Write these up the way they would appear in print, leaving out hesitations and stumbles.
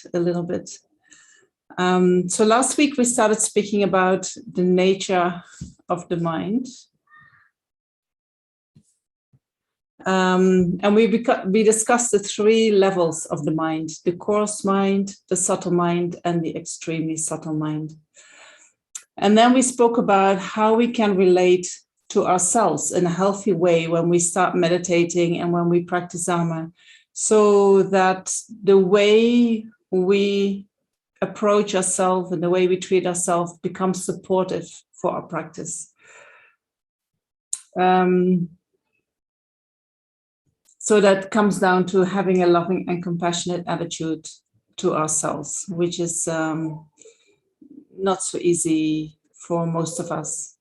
that a little bit. So last week we started speaking about the nature of the mind. And we discussed the three levels of the mind: the coarse mind, the subtle mind, and the extremely subtle mind. And then we spoke about how we can relate to ourselves in a healthy way when we start meditating and when we practice Dharma, so that the way we approach ourselves and the way we treat ourselves becomes supportive for our practice. So that comes down to having a loving and compassionate attitude to ourselves, which is not so easy for most of us.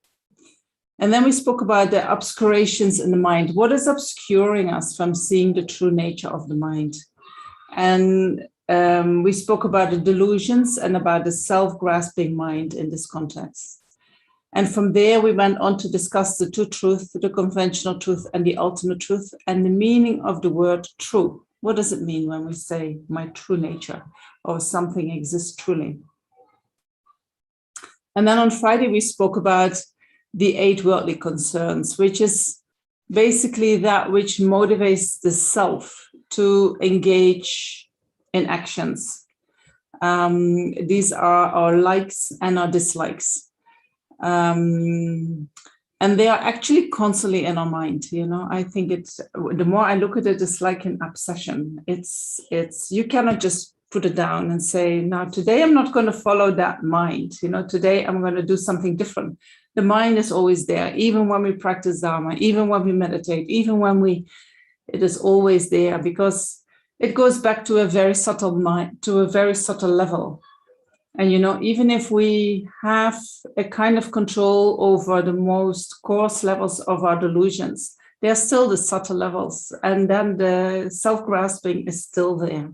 And then we spoke about the obscurations in the mind. What is obscuring us from seeing the true nature of the mind? And we spoke about the delusions and about the self-grasping mind in this context. And from there, we went on to discuss the two truths, the conventional truth and the ultimate truth, and the meaning of the word true. What does it mean when we say my true nature, or something exists truly? And then on Friday, we spoke about the 8 worldly concerns, which is basically that which motivates the self to engage in actions. These are our likes and our dislikes. And they are actually constantly in our mind. You know, I think it's, the more I look at it, it's like an obsession. It's you cannot just put it down and say, now today I'm not going to follow that mind. You know, today I'm going to do something different. The mind is always there, even when we practice Dharma, even when we meditate, even when it is always there, because it goes back to a very subtle mind, to a very subtle level. And, you know, even if we have a kind of control over the most coarse levels of our delusions, they're still the subtle levels. And then the self-grasping is still there.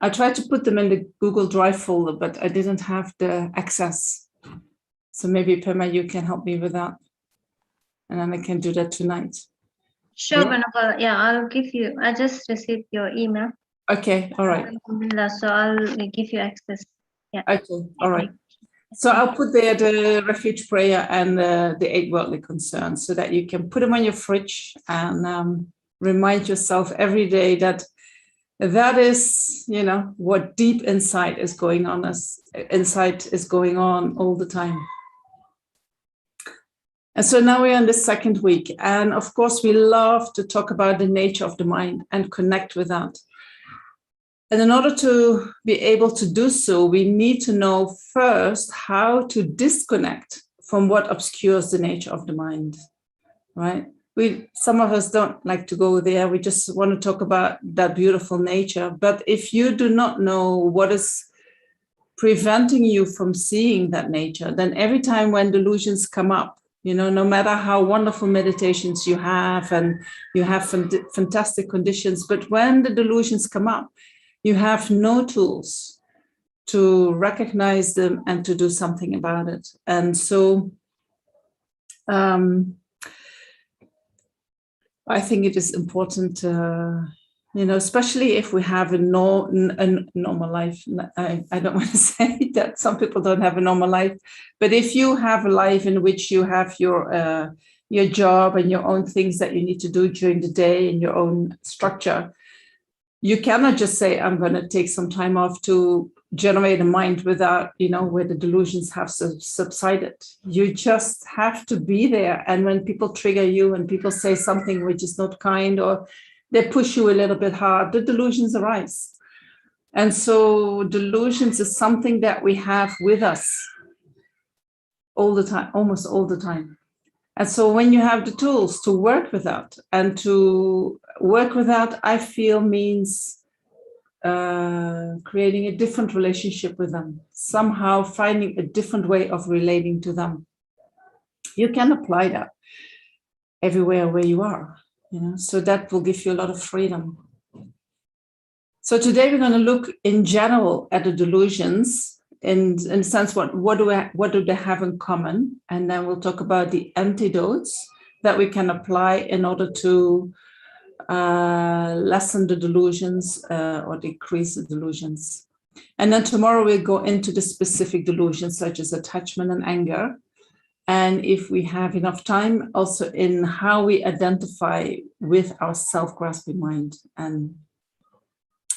I tried to put them in the Google Drive folder, but I didn't have the access. So maybe, Pema, you can help me with that. And then I can do that tonight. Sure, Venerable. Yeah, I'll give you, I just received your email. Okay, all right. So I'll give you access. Yeah. Okay, all right. So I'll put there the refuge prayer and the 8 worldly concerns, so that you can put them on your fridge and remind yourself every day that that is, you know, what deep inside is going on all the time. And so now we're in the second week. And of course, we love to talk about the nature of the mind and connect with that. And in order to be able to do so, we need to know first how to disconnect from what obscures the nature of the mind, right? Some of us don't like to go there. We just want to talk about that beautiful nature. But if you do not know what is preventing you from seeing that nature, then every time when delusions come up, you know, no matter how wonderful meditations you have and you have fantastic conditions, but when the delusions come up, you have no tools to recognize them and to do something about it. And so I think it is important, you know, especially if we have a normal life. I don't want to say that some people don't have a normal life, but if you have a life in which you have your job and your own things that you need to do during the day and your own structure, you cannot just say, I'm going to take some time off to generate a mind without, you know, where the delusions have subsided. You just have to be there. And when people trigger you and people say something which is not kind, or they push you a little bit hard, the delusions arise. And so delusions is something that we have with us all the time, almost all the time. And so when you have the tools to work with that, and to work with that, I feel means creating a different relationship with them, somehow finding a different way of relating to them. You can apply that everywhere where you are, you know, so that will give you a lot of freedom. So today we're going to look in general at the delusions, in a sense, what do they have in common? And then we'll talk about the antidotes that we can apply in order to lessen the delusions or decrease the delusions. And then tomorrow we'll go into the specific delusions such as attachment and anger. And if we have enough time, also in how we identify with our self-grasping mind and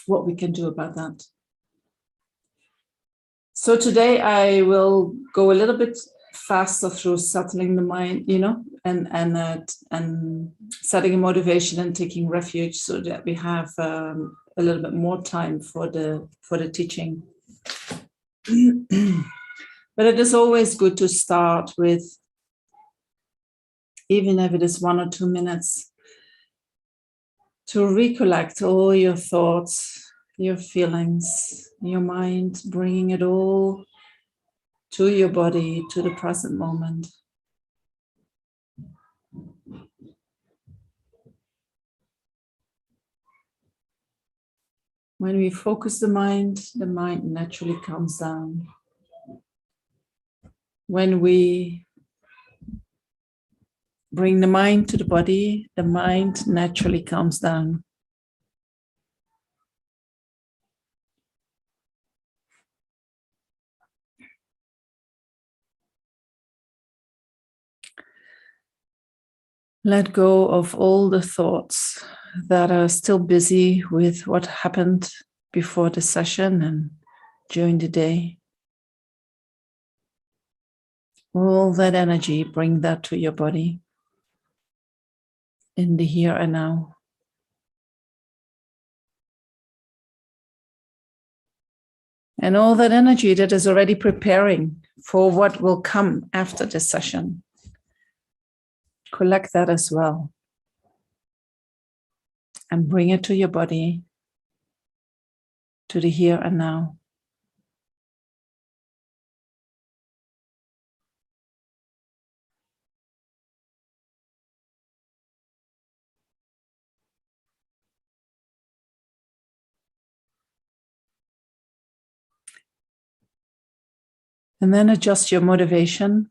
what we can do about that. So today I will go a little bit faster through settling the mind, and setting a motivation and taking refuge, so that we have a little bit more time for the teaching. But it is always good to start with, even if it is 1 or 2 minutes, to recollect all your thoughts, your feelings, your mind, bringing it all to your body, to the present moment. When we focus the mind naturally calms down. When we bring the mind to the body, the mind naturally calms down. Let go of all the thoughts that are still busy with what happened before the session and during the day. All that energy, bring that to your body in the here and now. And all that energy that is already preparing for what will come after this session. Collect that as well. And bring it to your body, to the here and now. And then adjust your motivation.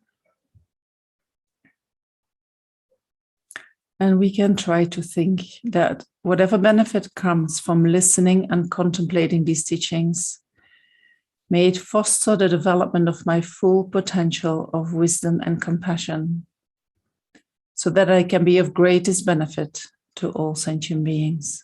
And we can try to think that whatever benefit comes from listening and contemplating these teachings, may it foster the development of my full potential of wisdom and compassion, so that I can be of greatest benefit to all sentient beings.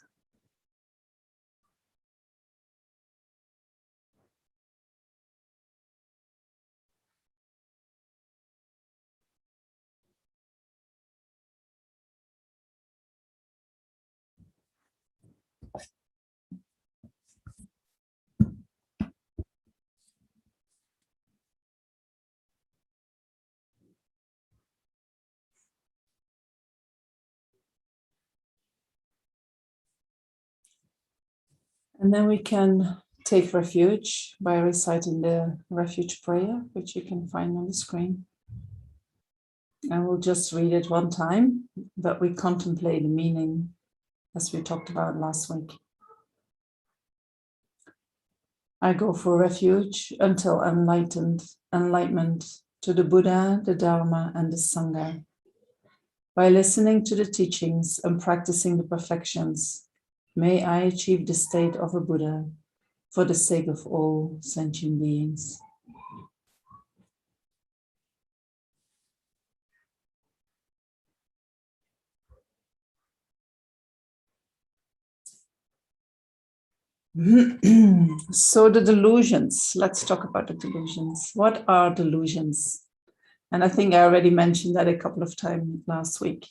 And then we can take refuge by reciting the refuge prayer, which you can find on the screen. I will just read it one time, but we contemplate the meaning as we talked about last week. I go for refuge until enlightenment to the Buddha, the Dharma, and the Sangha. By listening to the teachings and practicing the perfections, may I achieve the state of a Buddha for the sake of all sentient beings. So the delusions, let's talk about the delusions. What are delusions? And I think I already mentioned that a couple of times last week.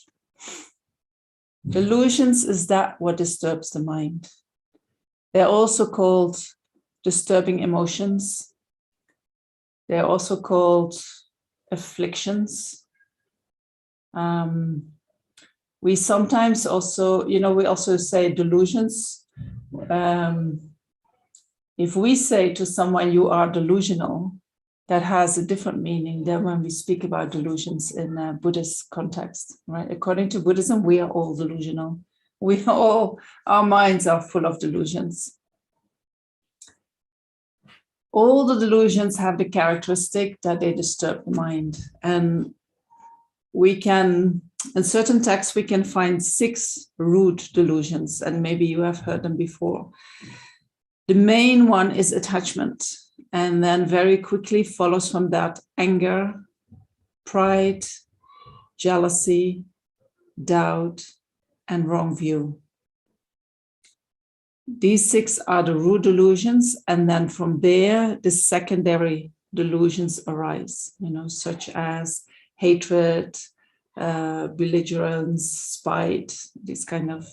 Delusions is that what disturbs the mind. They're also called disturbing emotions. They're also called afflictions. We sometimes also, we also say delusions. If we say to someone, you are delusional, that has a different meaning than when we speak about delusions in a Buddhist context, right? According to Buddhism, we are all delusional. Our minds are full of delusions. All the delusions have the characteristic that they disturb the mind. And we can in certain texts, we can find 6 root delusions, and maybe you have heard them before. The main one is attachment, and then very quickly follows from that anger, pride, jealousy, doubt, and wrong view. These 6 are the root delusions, and then from there, the secondary delusions arise, such as hatred, belligerence, spite, these kind of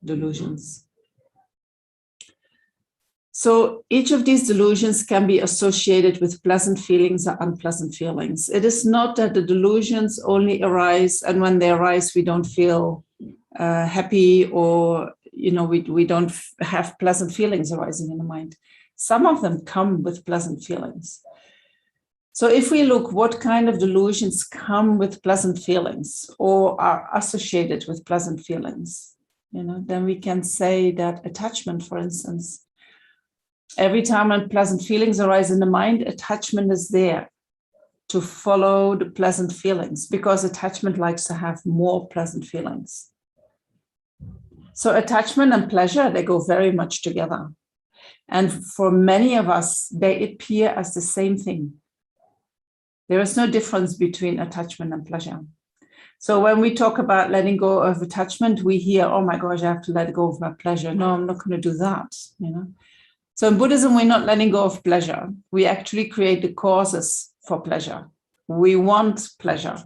delusions. So each of these delusions can be associated with pleasant feelings or unpleasant feelings. It is not that the delusions only arise, and when they arise, we don't feel happy, or we don't have pleasant feelings arising in the mind. Some of them come with pleasant feelings. So if we look what kind of delusions come with pleasant feelings or are associated with pleasant feelings, then we can say that attachment, for instance, every time when pleasant feelings arise in the mind, attachment is there to follow the pleasant feelings, because attachment likes to have more pleasant feelings. So attachment and pleasure, they go very much together. And for many of us, they appear as the same thing. There is no difference between attachment and pleasure. So when we talk about letting go of attachment, we hear, oh my gosh, I have to let go of my pleasure. No, I'm not going to do that, So in Buddhism, we're not letting go of pleasure. We actually create the causes for pleasure. We want pleasure.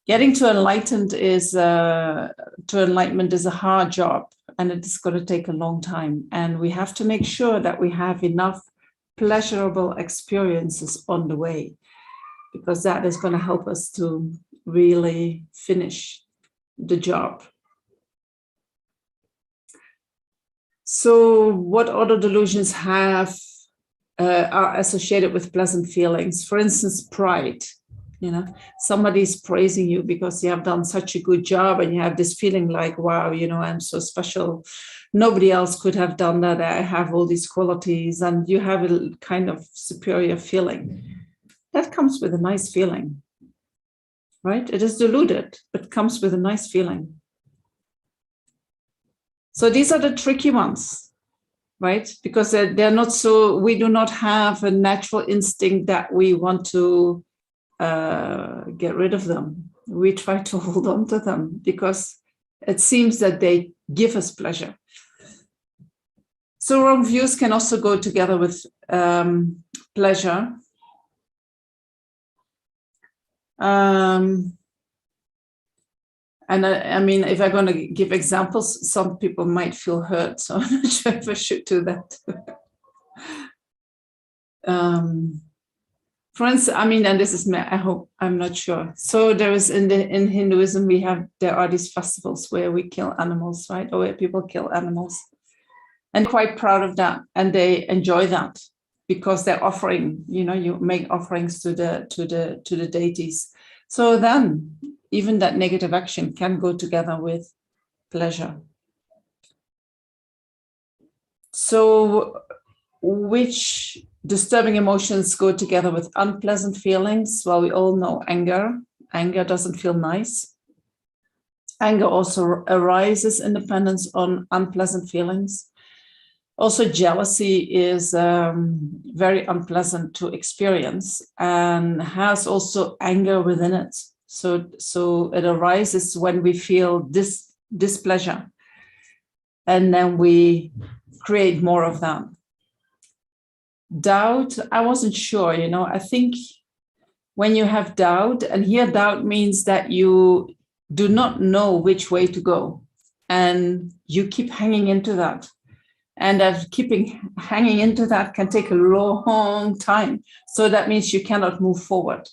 Getting to enlightenment is a hard job, and it's going to take a long time. And we have to make sure that we have enough pleasurable experiences on the way, because that is going to help us to really finish the job. So what other delusions are associated with pleasant feelings? For instance, pride. Somebody's praising you because you have done such a good job, and you have this feeling like, wow, I'm so special. Nobody else could have done that. I have all these qualities, and you have a kind of superior feeling. That comes with a nice feeling, right? It is deluded, but comes with a nice feeling. So these are the tricky ones, right? Because they're not so, we do not have a natural instinct that we want to get rid of them. We try to hold on to them because it seems that they give us pleasure. So wrong views can also go together with pleasure. And I mean, if I'm going to give examples, some people might feel hurt, so I'm not sure if I should do that. For instance, I mean, and this is, I hope, I'm not sure. So there is in Hinduism, there are these festivals where we kill animals, right? Or where people kill animals, and quite proud of that, and they enjoy that because they're offering. You make offerings to the deities. So then, even that negative action can go together with pleasure. So, which disturbing emotions go together with unpleasant feelings? Well, we all know anger. Anger doesn't feel nice. Anger also arises in dependence on unpleasant feelings. Also, jealousy is very unpleasant to experience and has also anger within it. So it arises when we feel displeasure, and then we create more of that. Doubt, I wasn't sure, I think when you have doubt, and here doubt means that you do not know which way to go, and you keep hanging into that. And that hanging into that can take a long time. So that means you cannot move forward.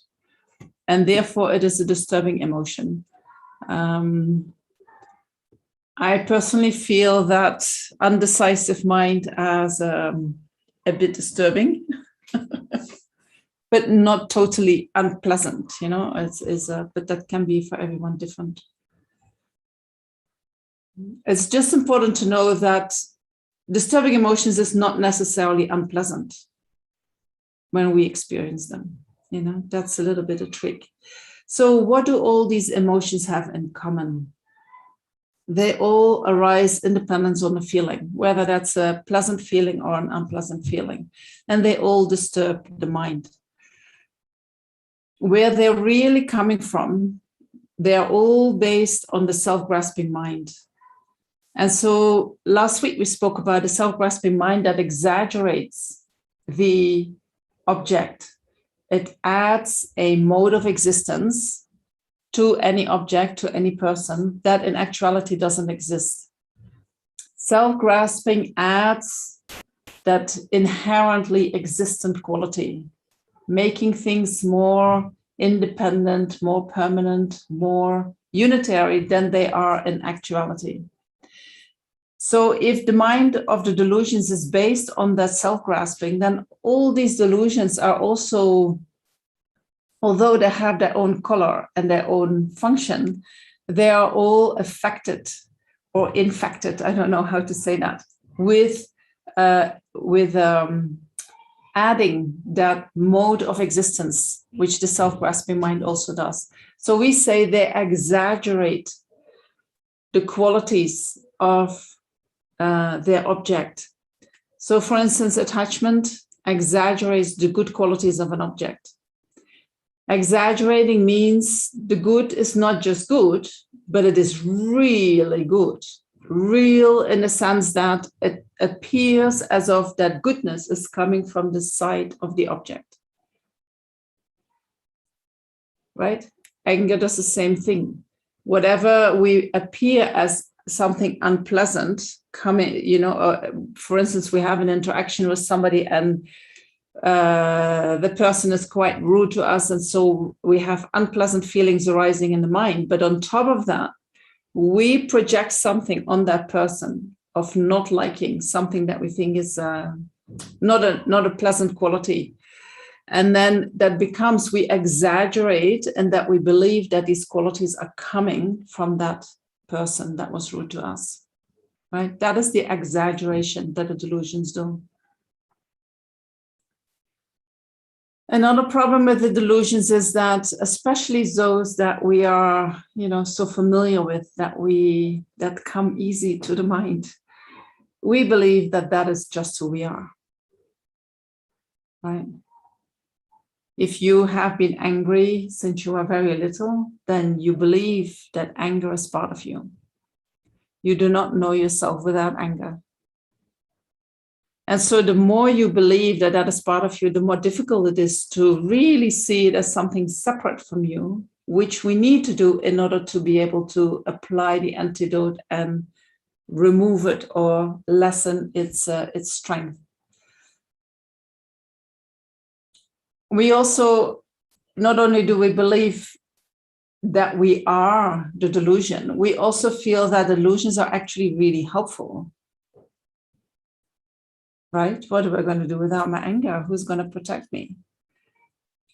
And therefore, it is a disturbing emotion. I personally feel that undecisive mind as a bit disturbing, but not totally unpleasant. But that can be for everyone different. It's just important to know that disturbing emotions is not necessarily unpleasant when we experience them. That's a little bit a trick. So what do all these emotions have in common? They all arise independent on the feeling, whether that's a pleasant feeling or an unpleasant feeling. And they all disturb the mind. Where they're really coming from, they're all based on the self-grasping mind. And so last week we spoke about the self-grasping mind that exaggerates the object. It adds a mode of existence to any object, to any person, that in actuality doesn't exist. Self-grasping adds that inherently existent quality, making things more independent, more permanent, more unitary than they are in actuality. So if the mind of the delusions is based on that self-grasping, then all these delusions are also, although they have their own color and their own function, they are all affected or infected, I don't know how to say that, with adding that mode of existence, which the self-grasping mind also does. So we say they exaggerate the qualities of their object. So for instance, attachment exaggerates the good qualities of an object. Exaggerating means the good is not just good, but it is really good. Real in the sense that it appears as if that goodness is coming from the side of the object. Right? Anger does the same thing. Whatever we appear as something unpleasant coming, for instance, we have an interaction with somebody and the person is quite rude to us, and so we have unpleasant feelings arising in the mind. But on top of that, we project something on that person of not liking, something that we think is not a pleasant quality. And then that becomes, we exaggerate, and that we believe that these qualities are coming from that person that was rude to us, right? That is the exaggeration that the delusions do. Another problem with the delusions is that, especially those that we are, so familiar with, that come easy to the mind, we believe that that is just who we are, right? If you have been angry since you were very little, then you believe that anger is part of you. You do not know yourself without anger. And so the more you believe that that is part of you, the more difficult it is to really see it as something separate from you, which we need to do in order to be able to apply the antidote and remove it or lessen its strength. We also, not only do we believe that we are the delusion, we also feel that delusions are actually really helpful. Right? What am I going to do without my anger? Who's going to protect me?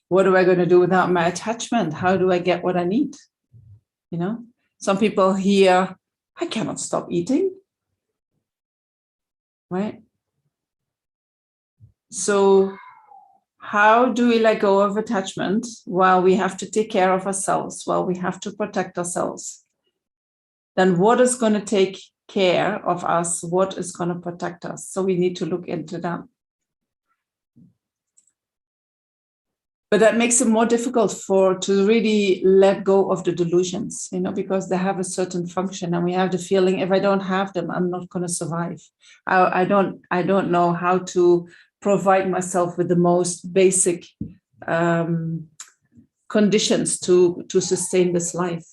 What am I going to do without my attachment? How do I get what I need? Some people hear, I cannot stop eating. Right? So how do we let go of attachment while we have to take care of ourselves, while we have to protect ourselves? Then what is going to take care of us? What is going to protect us? So we need to look into that. But that makes it more difficult to really let go of the delusions, because they have a certain function, and we have the feeling, if I don't have them, I'm not going to survive. I don't know how to provide myself with the most basic conditions to sustain this life.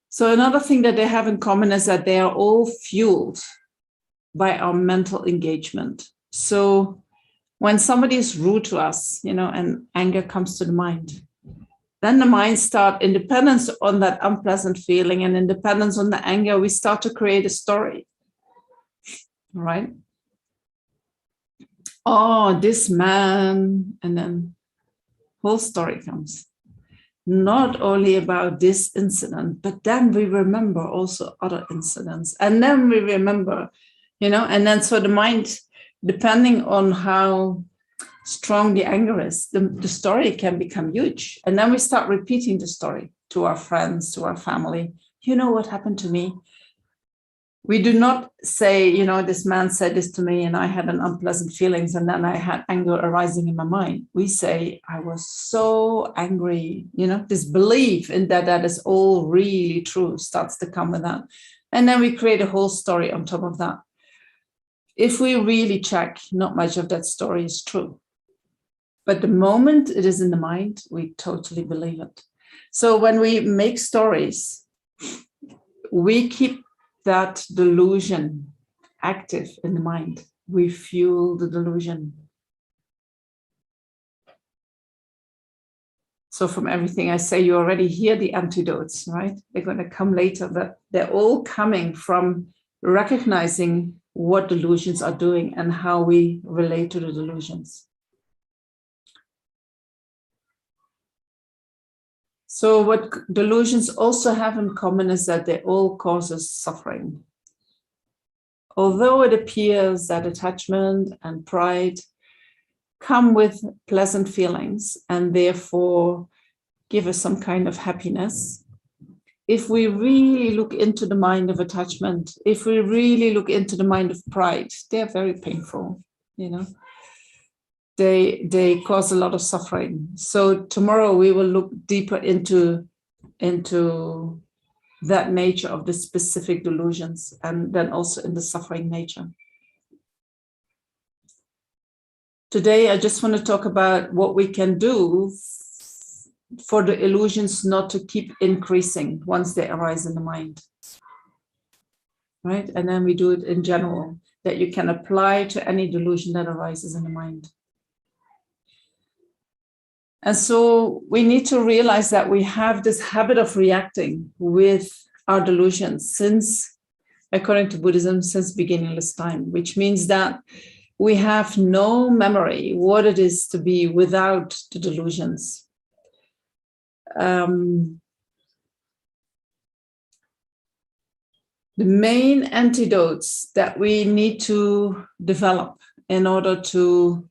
So another thing that they have in common is that they are all fueled by our mental engagement. So when somebody is rude to us, and anger comes to the mind, then the mind starts, independence on that unpleasant feeling and independence on the anger, we start to create a story, right? Oh, this man, and then whole story comes. Not only about this incident, but then we remember also other incidents. And then we remember, and then so the mind, depending on how strong the anger is, the story can become huge. And then we start repeating the story to our friends, to our family. You know what happened to me? We do not say, you know, this man said this to me and I had an unpleasant feelings and then I had anger arising in my mind. We say, I was so angry, you know, this belief in that is all really true starts to come with that. And then we create a whole story on top of that. If we really check, not much of that story is true. But the moment it is in the mind, we totally believe it. So when we make stories, we keep that delusion active in the mind. We fuel the delusion. So from everything I say, you already hear the antidotes, right? They're going to come later, but they're all coming from recognizing what delusions are doing and how we relate to the delusions. So what delusions also have in common is that they all cause us suffering. Although it appears that attachment and pride come with pleasant feelings and therefore give us some kind of happiness, if we really look into the mind of attachment, if we really look into the mind of pride, they're very painful, you know. They cause a lot of suffering. So tomorrow we will look deeper into that nature of the specific delusions and then also in the suffering nature. Today, I just want to talk about what we can do for the illusions not to keep increasing once they arise in the mind. Right? And then we do it in general, that you can apply to any delusion that arises in the mind. And so we need to realize that we have this habit of reacting with our delusions since, according to Buddhism, since beginningless time, which means that we have no memory what it is to be without the delusions. The main antidotes that we need to develop in order to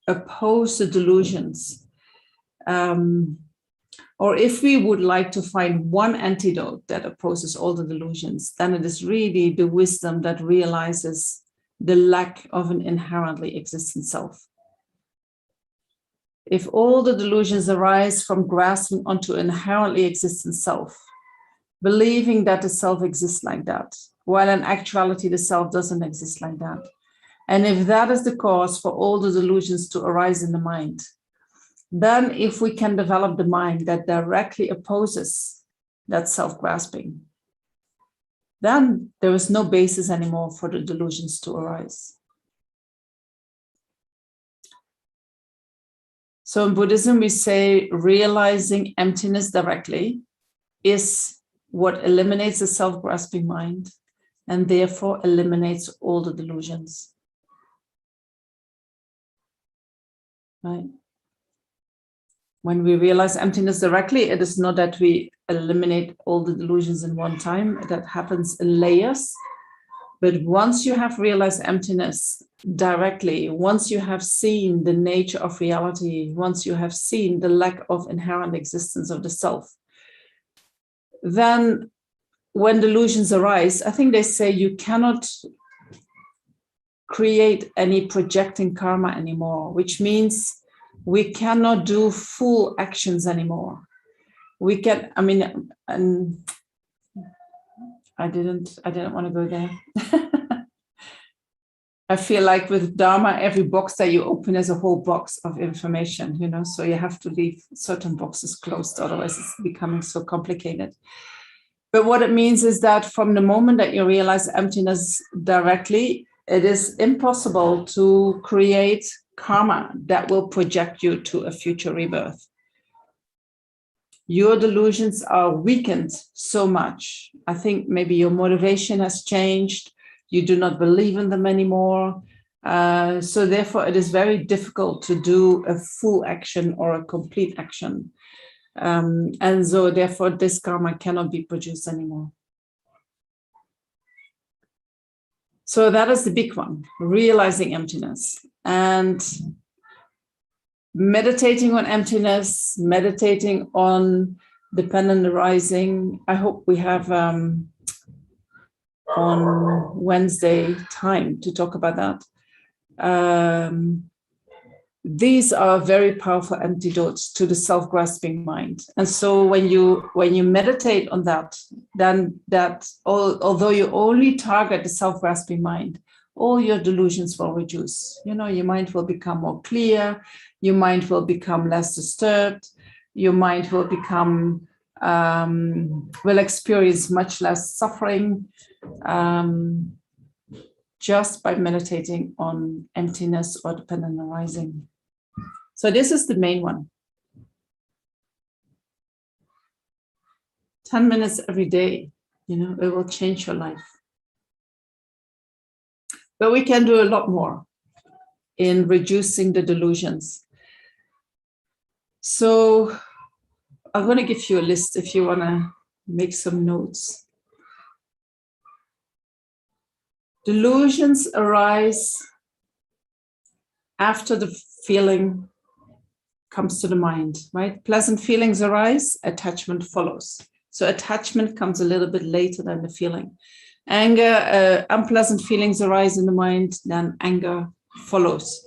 oppose the delusions, or if we would like to find one antidote that opposes all the delusions, then it is really the wisdom that realizes the lack of an inherently existent self. If all the delusions arise from grasping onto inherently existent self, believing that the self exists like that, while in actuality the self doesn't exist like that, and if that is the cause for all the delusions to arise in the mind, then if we can develop the mind that directly opposes that self-grasping, then there is no basis anymore for the delusions to arise. So in Buddhism, we say realizing emptiness directly is what eliminates the self-grasping mind and therefore eliminates all the delusions. Right? When we realize emptiness directly, it is not that we eliminate all the delusions in one time. That happens in layers. But once you have realized emptiness directly, once you have seen the nature of reality, once you have seen the lack of inherent existence of the self, then when delusions arise, I think they say you cannot create any projecting karma anymore, which means we cannot do full actions anymore. We can, I mean, and I didn't want to go there. I feel like with Dharma, every box that you open is a whole box of information, you know, so you have to leave certain boxes closed, otherwise it's becoming so complicated. But what it means is that from the moment that you realize emptiness directly, it is impossible to create karma that will project you to a future rebirth. Your delusions are weakened so much. I think maybe your motivation has changed. You do not believe in them anymore. So therefore, it is very difficult to do a full action or a complete action. And so therefore, this karma cannot be produced anymore. So that is the big one, realizing emptiness. And meditating on emptiness, meditating on dependent arising. I hope we have on Wednesday time to talk about that. These are very powerful antidotes to the self-grasping mind. And so when you meditate on that, then although you only target the self-grasping mind, all your delusions will reduce. Your mind will become more clear, your mind will become less disturbed, your mind will become will experience much less suffering, just by meditating on emptiness or dependent arising. So this is the main one. 10 minutes every day, it will change your life. But we can do a lot more in reducing the delusions. So I'm going to give you a list if you want to make some notes. Delusions arise after the feeling comes to the mind, right? Pleasant feelings arise, attachment follows. So attachment comes a little bit later than the feeling. Anger, unpleasant feelings arise in the mind, then anger follows.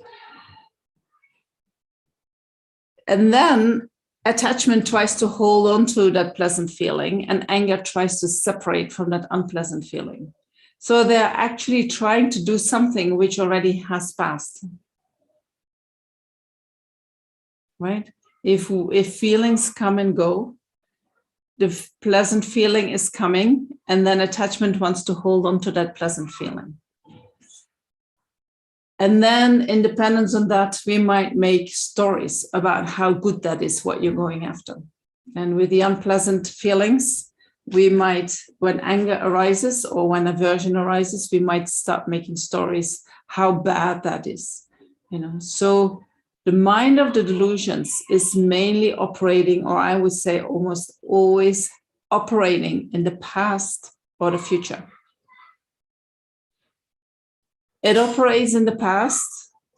And then attachment tries to hold on to that pleasant feeling, and anger tries to separate from that unpleasant feeling. So they're actually trying to do something which already has passed. Right? If feelings come and go, the pleasant feeling is coming, and then attachment wants to hold on to that pleasant feeling. And then, in dependence on that, we might make stories about how good that is, what you're going after. And with the unpleasant feelings, we might, when anger arises or when aversion arises, we might start making stories how bad that is. So the mind of the delusions is mainly operating, or I would say almost always operating in the past or the future. It operates in the past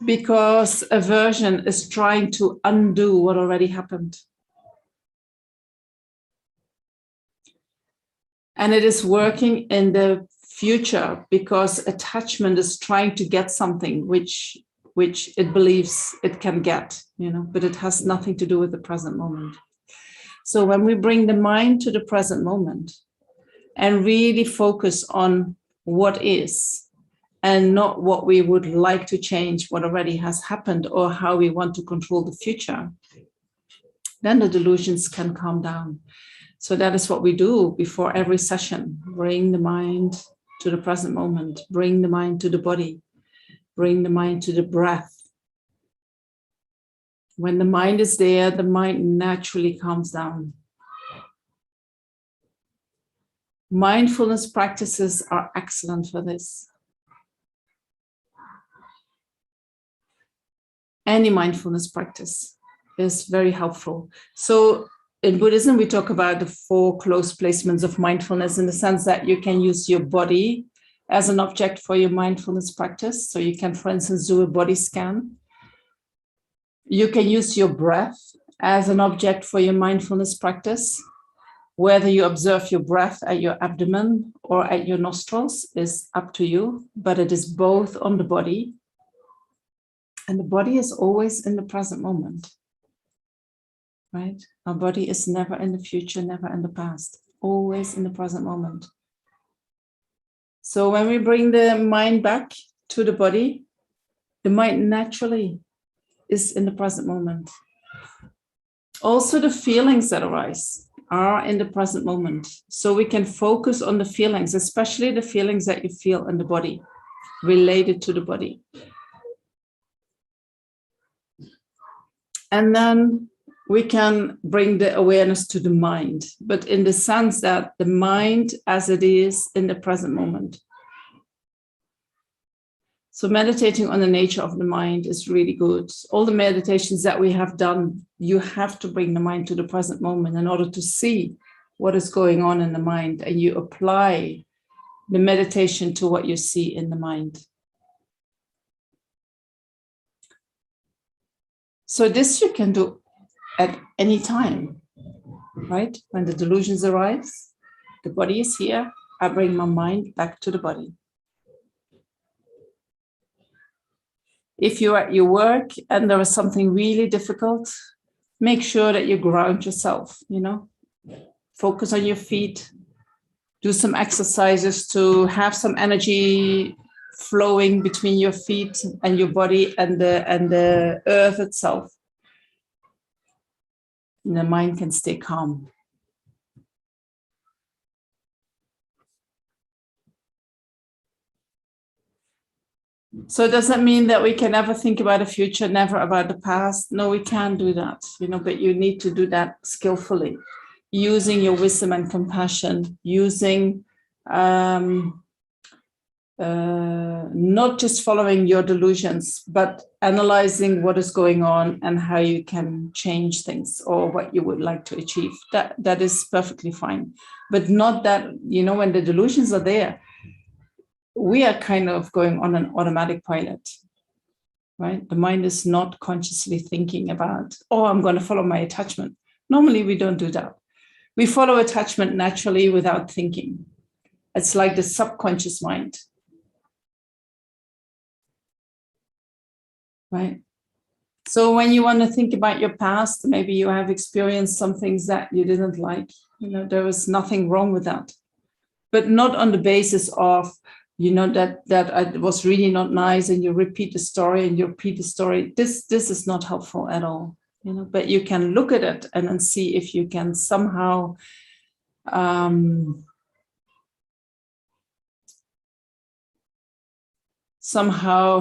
because aversion is trying to undo what already happened. And it is working in the future because attachment is trying to get something which it believes it can get, but it has nothing to do with the present moment. So when we bring the mind to the present moment and really focus on what is and not what we would like to change, what already has happened, or how we want to control the future, then the delusions can calm down. So that is what we do before every session. Bring the mind to the present moment, bring the mind to the body, bring the mind to the breath. When the mind is there, the mind naturally calms down. Mindfulness practices are excellent for this. Any mindfulness practice is very helpful. So in Buddhism, we talk about the 4 close placements of mindfulness in the sense that you can use your body as an object for your mindfulness practice. So you can, for instance, do a body scan. You can use your breath as an object for your mindfulness practice. Whether you observe your breath at your abdomen or at your nostrils is up to you, but it is both on the body. And the body is always in the present moment, right? Our body is never in the future, never in the past, always in the present moment. So when we bring the mind back to the body, the mind naturally is in the present moment. Also, the feelings that arise are in the present moment. So we can focus on the feelings, especially the feelings that you feel in the body, related to the body. And then we can bring the awareness to the mind, but in the sense that the mind as it is in the present moment. So meditating on the nature of the mind is really good. All the meditations that we have done, you have to bring the mind to the present moment in order to see what is going on in the mind, and you apply the meditation to what you see in the mind. So this you can do at any time, right? When the delusions arise, the body is here. I bring my mind back to the body. If you're at your work and there is something really difficult, make sure that you ground yourself, focus on your feet, do some exercises to have some energy flowing between your feet and your body and the earth itself. And the mind can stay calm. So does that mean that we can never think about the future, never about the past? No, we can't do that, but you need to do that skillfully, using your wisdom and compassion, using not just following your delusions, but analyzing what is going on and how you can change things or what you would like to achieve. That is perfectly fine. But not that, when the delusions are there, we are kind of going on an automatic pilot, right? The mind is not consciously thinking about, I'm going to follow my attachment. Normally, we don't do that. We follow attachment naturally without thinking. It's like the subconscious mind, right? So when you want to think about your past, maybe you have experienced some things that you didn't like. There was nothing wrong with that, but not on the basis of, that it was really not nice, and you repeat the story and you repeat the story. This is not helpful at all, but you can look at it and then see if you can somehow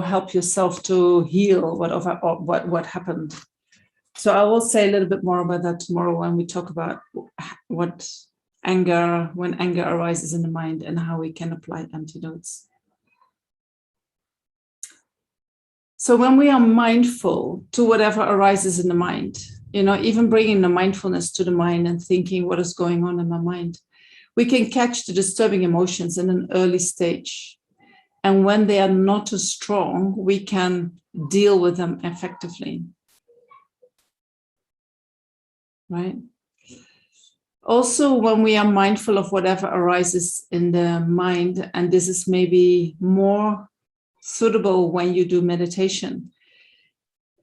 help yourself to heal what happened. So I will say a little bit more about that tomorrow when we talk about when anger arises in the mind and how we can apply antidotes. So when we are mindful to whatever arises in the mind, even bringing the mindfulness to the mind and thinking what is going on in my mind, we can catch the disturbing emotions in an early stage. And when they are not too strong, we can deal with them effectively. Right? Also, when we are mindful of whatever arises in the mind, and this is maybe more suitable when you do meditation,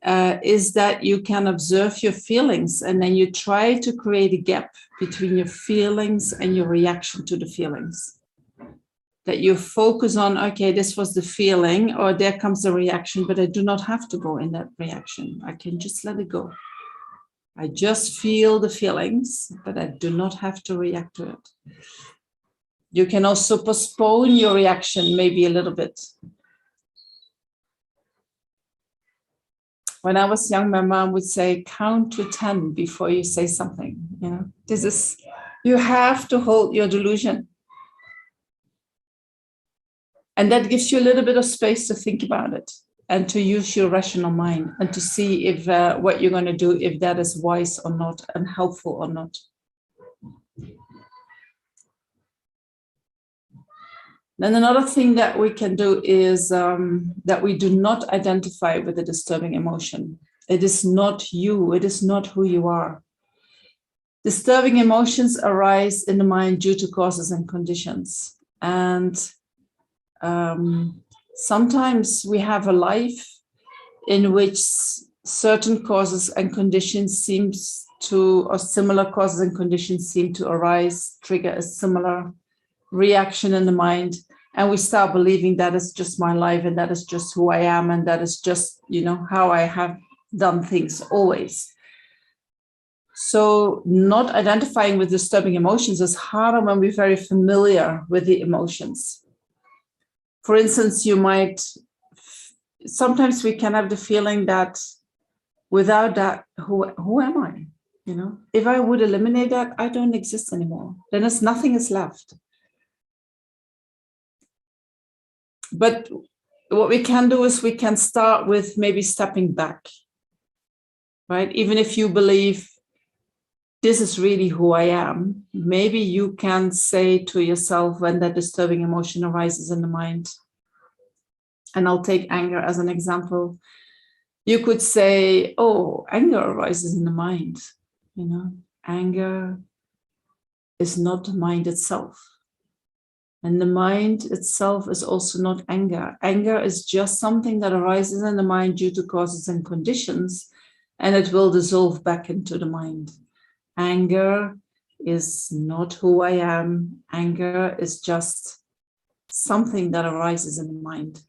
is that you can observe your feelings and then you try to create a gap between your feelings and your reaction to the feelings. That you focus on, okay, this was the feeling, or there comes the reaction, but I do not have to go in that reaction. I can just let it go. I just feel the feelings, but I do not have to react to it. You can also postpone your reaction maybe a little bit. When I was young, my mom would say, count to 10 before you say something. You have to hold your delusion. And that gives you a little bit of space to think about it and to use your rational mind and to see if what you're going to do, if that is wise or not and helpful or not. Then another thing that we can do is that we do not identify with the disturbing emotion. It is not you. It is not who you are. Disturbing emotions arise in the mind due to causes and conditions. And sometimes we have a life in which certain causes and conditions similar causes and conditions seem to arise, trigger a similar reaction in the mind, and we start believing that is just my life and that is just who I am and that is just, how I have done things always. So not identifying with disturbing emotions is harder when we're very familiar with the emotions. For instance, sometimes we can have the feeling that without that, who am I? If I would eliminate that, I don't exist anymore. Then nothing is left. But what we can do is we can start with maybe stepping back, right? Even if you believe this is really who I am, maybe you can say to yourself when that disturbing emotion arises in the mind, and I'll take anger as an example, You could say, oh, anger arises in the mind. You know, anger is not the mind itself. And the mind itself is also not anger. Anger is just something that arises in the mind due to causes and conditions, and it will dissolve back into the mind. Anger is not who I am. Anger is just something that arises in the mind.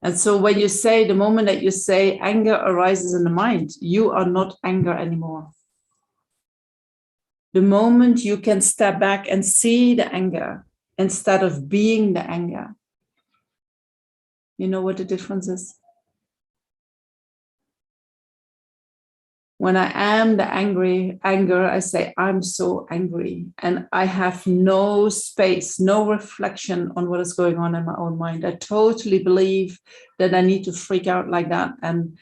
And so when you say, the moment that you say anger arises in the mind, you are not anger anymore. The moment you can step back and see the anger instead of being the anger, you know what the difference is? When I am the anger, I say, I'm so angry. And I have no space, no reflection on what is going on in my own mind. I totally believe that I need to freak out like that, and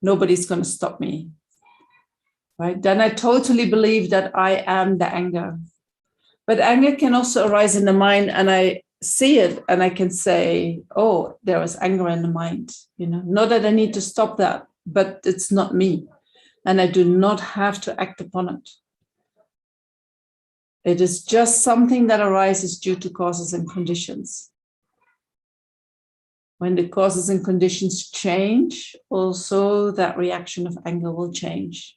nobody's going to stop me. Right? Then I totally believe that I am the anger. But anger can also arise in the mind, and I see it and I can say, oh, there is anger in the mind. You know, not that I need to stop that, but it's not me. And I do not have to act upon it. It is just something that arises due to causes and conditions. When the causes and conditions change, also that reaction of anger will change.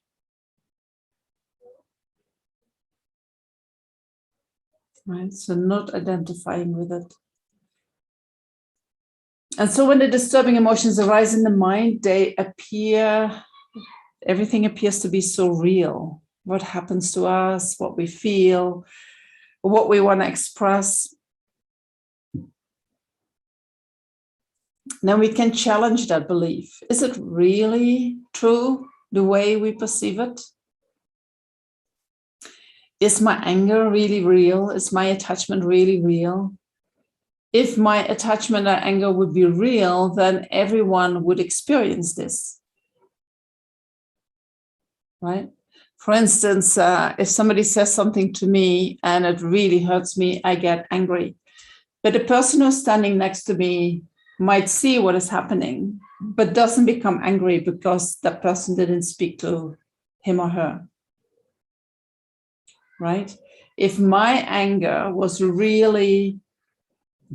Right? So not identifying with it. And so when the disturbing emotions arise in the mind, they appear, everything appears to be so real. What happens to us, what we feel, what we want to express. Then we can challenge that belief. Is it really true the way we perceive it? Is my anger really real? Is my attachment really real? If my attachment or anger would be real, then everyone would experience this. Right? For instance, if somebody says something to me and it really hurts me, I get angry. But the person who's standing next to me might see what is happening, but doesn't become angry because that person didn't speak to him or her. Right? If my anger was really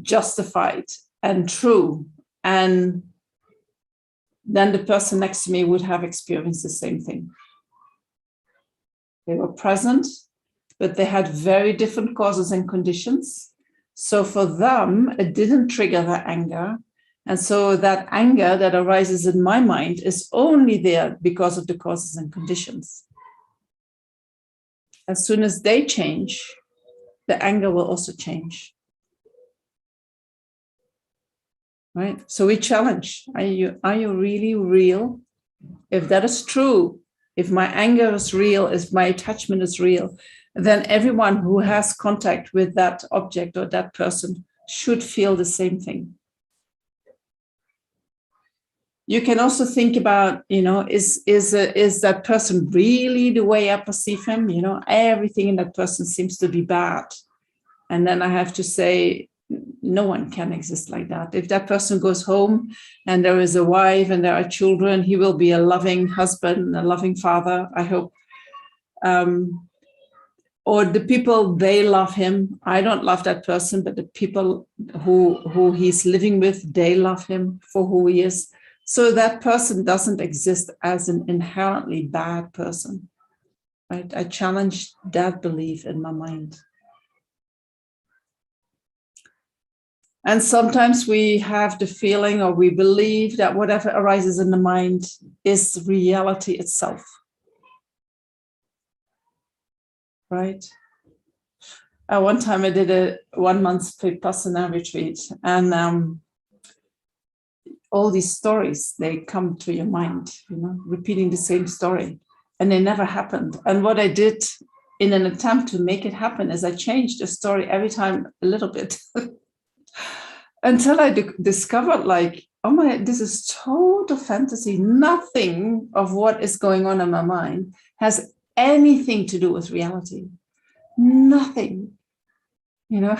justified and true, and then the person next to me would have experienced the same thing. They were present, but they had very different causes and conditions. So for them, it didn't trigger their anger. And so that anger that arises in my mind is only there because of the causes and conditions. As soon as they change, the anger will also change. Right? So we challenge, are you really real? If that is true, if my anger is real, if my attachment is real, then everyone who has contact with that object or that person should feel the same thing. You can also think about, you know, is that person really the way I perceive him? You know, everything in that person seems to be bad. And then I have to say, no one can exist like that. If that person goes home and there is a wife and there are children, he will be a loving husband, a loving father, I hope. Or the people, they love him. I don't love that person, but the people who he's living with, they love him for who he is. So that person doesn't exist as an inherently bad person. Right? I challenge that belief in my mind. And sometimes we have the feeling, or we believe, that whatever arises in the mind is reality itself. Right? One time I did a 1 month Vipassana retreat, and all these stories, they come to your mind, you know, repeating the same story, and they never happened. And what I did in an attempt to make it happen is I changed the story every time a little bit. Until I discovered, like, oh my, this is total fantasy. Nothing of what is going on in my mind has anything to do with reality. Nothing, you know.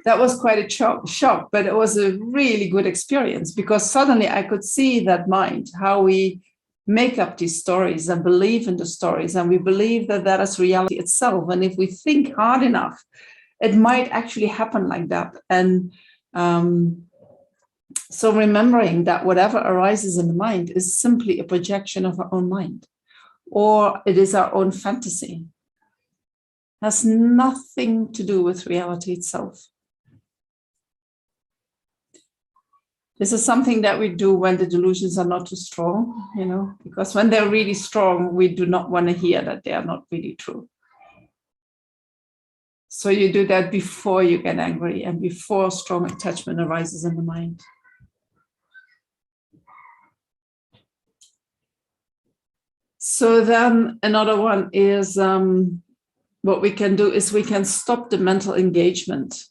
that was quite a shock, but it was a really good experience, because suddenly I could see that mind, how we make up these stories and believe in the stories, and we believe that that is reality itself. And if we think hard enough, it might actually happen like that. And so remembering that whatever arises in the mind is simply a projection of our own mind, or it is our own fantasy. It has nothing to do with reality itself. This is something that we do when the delusions are not too strong, you know, because when they're really strong, we do not want to hear that they are not really true. So you do that before you get angry and before strong attachment arises in the mind. So then another one is what we can do is we can stop the mental engagement.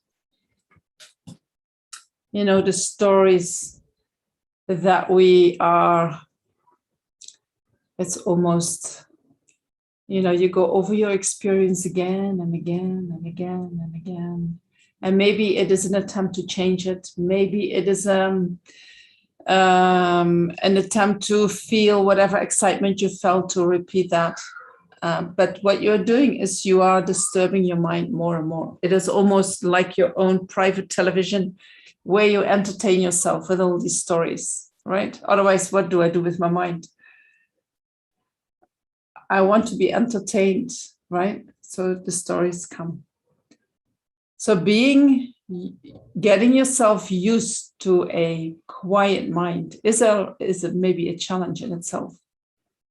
You know, the stories that we are, it's almost, you know, you go over your experience again and again and again and again. And maybe it is an attempt to change it. Maybe it is an attempt to feel whatever excitement you felt, to repeat that. But what you're doing is you are disturbing your mind more and more. It is almost like your own private television where you entertain yourself with all these stories, right? Otherwise, what do I do with my mind? I want to be entertained, right? So the stories come. So getting yourself used to a quiet mind is maybe a challenge in itself,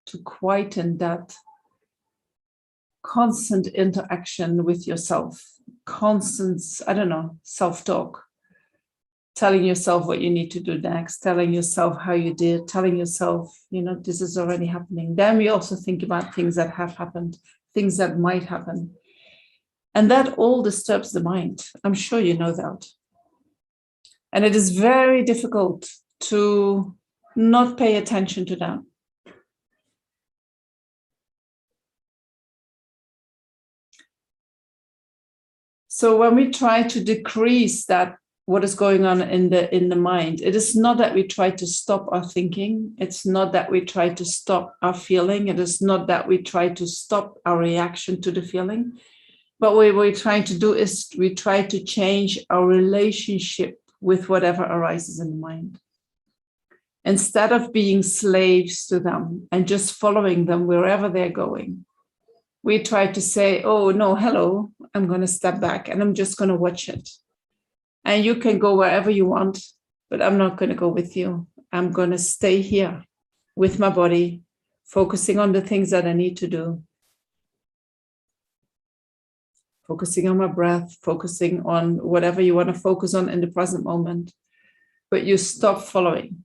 to quieten that constant interaction with yourself, constant, I don't know, self-talk, telling yourself what you need to do next, telling yourself how you did, telling yourself, you know, this is already happening. Then we also think about things that have happened, things that might happen. And that all disturbs the mind. I'm sure you know that. And it is very difficult to not pay attention to that. So when we try to decrease that, what is going on in the mind, it is not that we try to stop our thinking. It's not that we try to stop our feeling. It is not that we try to stop our reaction to the feeling. But what we're trying to do is we try to change our relationship with whatever arises in the mind. Instead of being slaves to them and just following them wherever they're going, we try to say, oh, no, hello, I'm going to step back and I'm just going to watch it. And you can go wherever you want, but I'm not going to go with you. I'm going to stay here with my body, focusing on the things that I need to do. Focusing on my breath, focusing on whatever you want to focus on in the present moment. But you stop following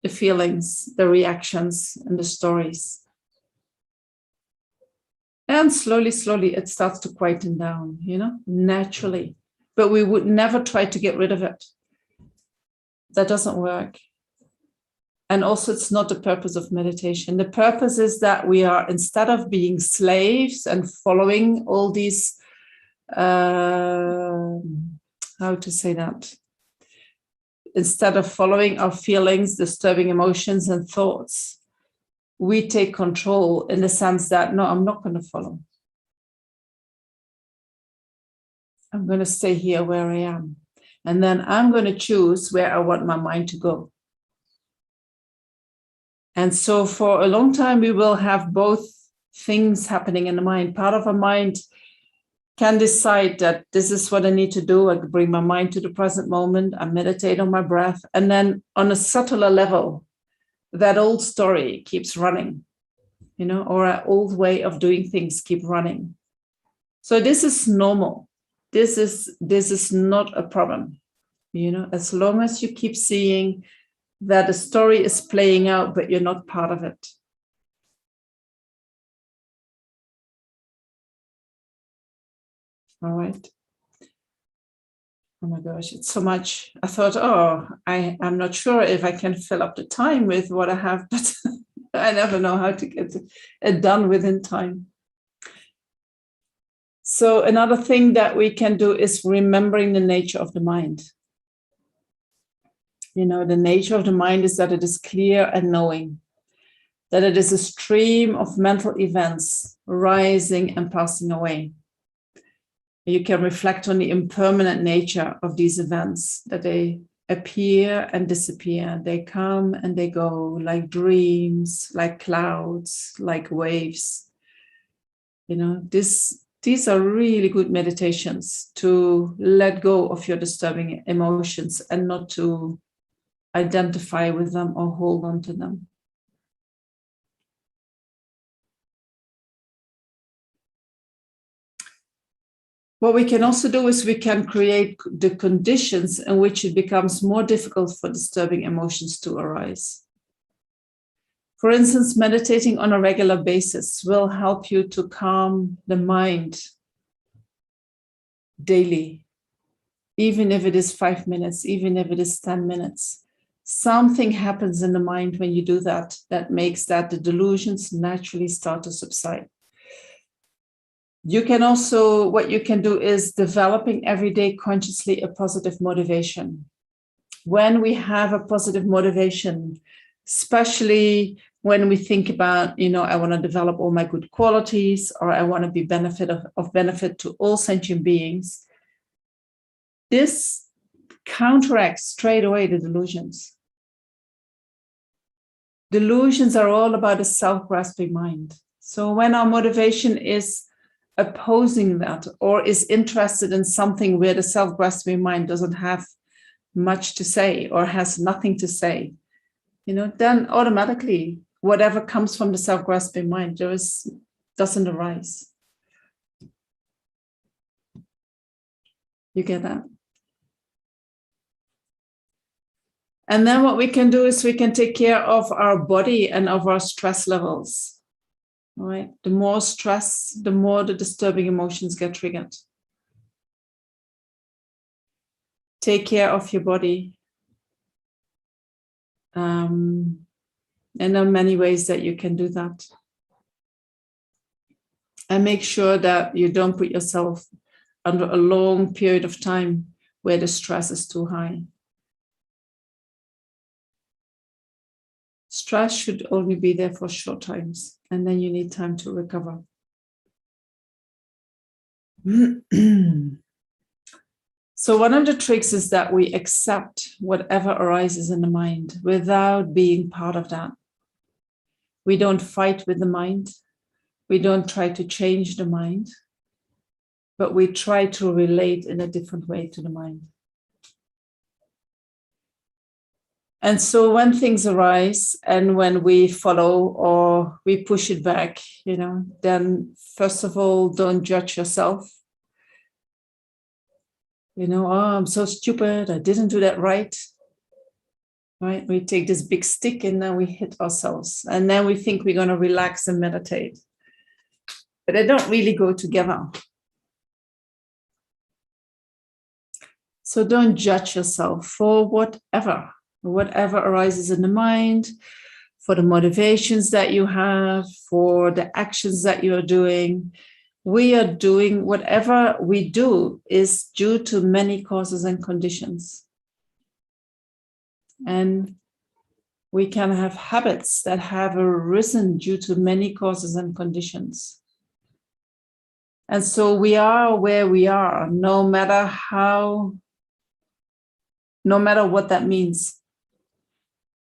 the feelings, the reactions, and the stories. And slowly, slowly, it starts to quieten down, you know, naturally. But we would never try to get rid of it. That doesn't work. And also, it's not the purpose of meditation. The purpose is that we are, instead of being slaves and following all these, how to say that? Instead of following our feelings, disturbing emotions and thoughts, we take control in the sense that, no, I'm not going to follow. I'm going to stay here where I am. And then I'm going to choose where I want my mind to go. And so for a long time, we will have both things happening in the mind. Part of our mind can decide that this is what I need to do. I can bring my mind to the present moment. I meditate on my breath. And then on a subtler level, that old story keeps running, you know, or our old way of doing things keep running. So this is normal. This is not a problem, you know, as long as you keep seeing that the story is playing out, but you're not part of it. All right. Oh my gosh, it's so much. I thought, I'm not sure if I can fill up the time with what I have, but I never know how to get it done within time. So another thing that we can do is remembering the nature of the mind. You know, the nature of the mind is that it is clear and knowing, that it is a stream of mental events rising and passing away. You can reflect on the impermanent nature of these events, that they appear and disappear. They come and they go like dreams, like clouds, like waves. You know, these are really good meditations to let go of your disturbing emotions and not to identify with them or hold on to them. What we can also do is we can create the conditions in which it becomes more difficult for disturbing emotions to arise. For instance, meditating on a regular basis will help you to calm the mind daily, even if it is 5 minutes, even if it is 10 minutes. Something happens in the mind when you do that, that makes that the delusions naturally start to subside. You can also, what you can do is developing every day consciously a positive motivation. When we have a positive motivation, especially when we think about, you know, I want to develop all my good qualities, or I want to be of benefit to all sentient beings, this counteracts straight away the delusions. Delusions are all about a self-grasping mind. So when our motivation is opposing that or is interested in something where the self-grasping mind doesn't have much to say or has nothing to say, you know, then automatically whatever comes from the self-grasping mind doesn't arise. You get that? And then what we can do is we can take care of our body and of our stress levels. All right. The more stress, the more the disturbing emotions get triggered. Take care of your body. And there are many ways that you can do that. And make sure that you don't put yourself under a long period of time where the stress is too high. Stress should only be there for short times, and then you need time to recover. So one of the tricks is that we accept whatever arises in the mind without being part of that. We don't fight with the mind. We don't try to change the mind, but we try to relate in a different way to the mind. And so when things arise and when we follow or we push it back, you know, then first of all, don't judge yourself. You know, oh, I'm so stupid. I didn't do that right. Right? We take this big stick and then we hit ourselves. And then we think we're going to relax and meditate. But they don't really go together. So don't judge yourself for whatever arises in the mind, for the motivations that you have, for the actions that you are doing. We are doing whatever we do is due to many causes and conditions. And we can have habits that have arisen due to many causes and conditions. And so we are where we are, no matter what that means.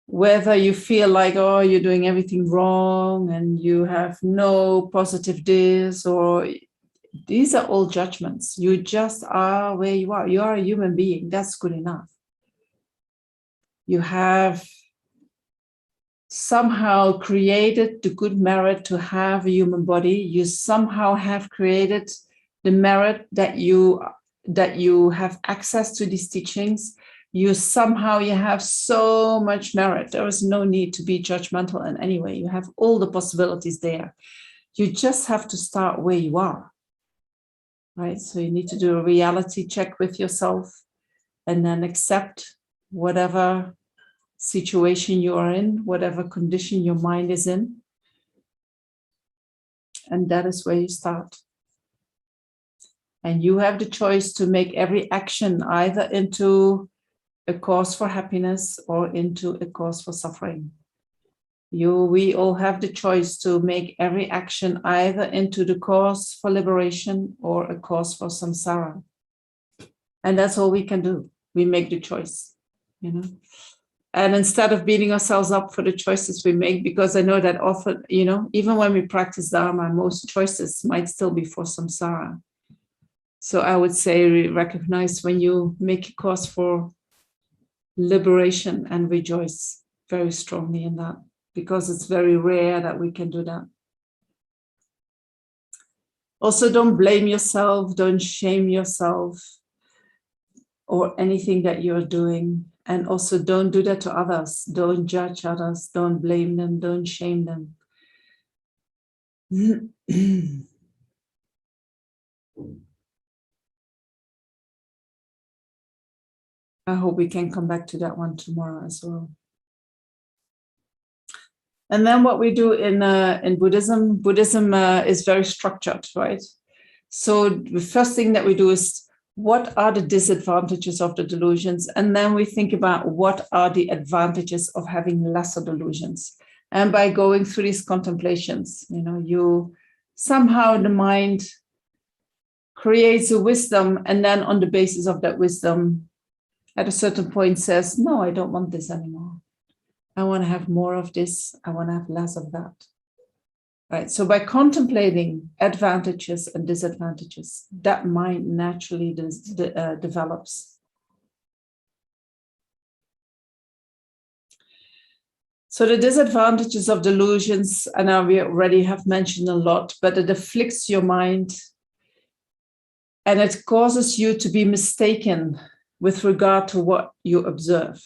Whether you feel like, oh, you're doing everything wrong and you have no positive this, or these are all judgments. You just are where you are. You are a human being. That's good enough. You have somehow created the good merit to have a human body. You somehow have created the merit that you have access to these teachings. You have so much merit. There is no need to be judgmental in any way. You have all the possibilities there. You just have to start where you are, right? So you need to do a reality check with yourself and then accept whatever situation you are in, whatever condition your mind is in. And that is where you start. And you have the choice to make every action either into a cause for happiness or into a cause for suffering. We all have the choice to make every action either into the cause for liberation or a cause for samsara. And that's all we can do. We make the choice, you know. And instead of beating ourselves up for the choices we make, because I know that often, you know, even when we practice Dharma, most choices might still be for samsara. So I would say recognize when you make a cause for liberation and rejoice very strongly in that, because it's very rare that we can do that. Also, don't blame yourself, don't shame yourself or anything that you're doing. And also don't do that to others. Don't judge others, don't blame them, don't shame them. I hope we can come back to that one tomorrow as well. And then what we do in Buddhism is very structured, right? So the first thing that we do is, what are the disadvantages of the delusions? And then we think about what are the advantages of having lesser delusions. And by going through these contemplations, you know, you somehow the mind creates a wisdom, and then on the basis of that wisdom, at a certain point says, no, I don't want this anymore. I want to have more of this. I want to have less of that. Right. So by contemplating advantages and disadvantages, that mind naturally develops. So the disadvantages of delusions, and we already have mentioned a lot, but it afflicts your mind and it causes you to be mistaken with regard to what you observe.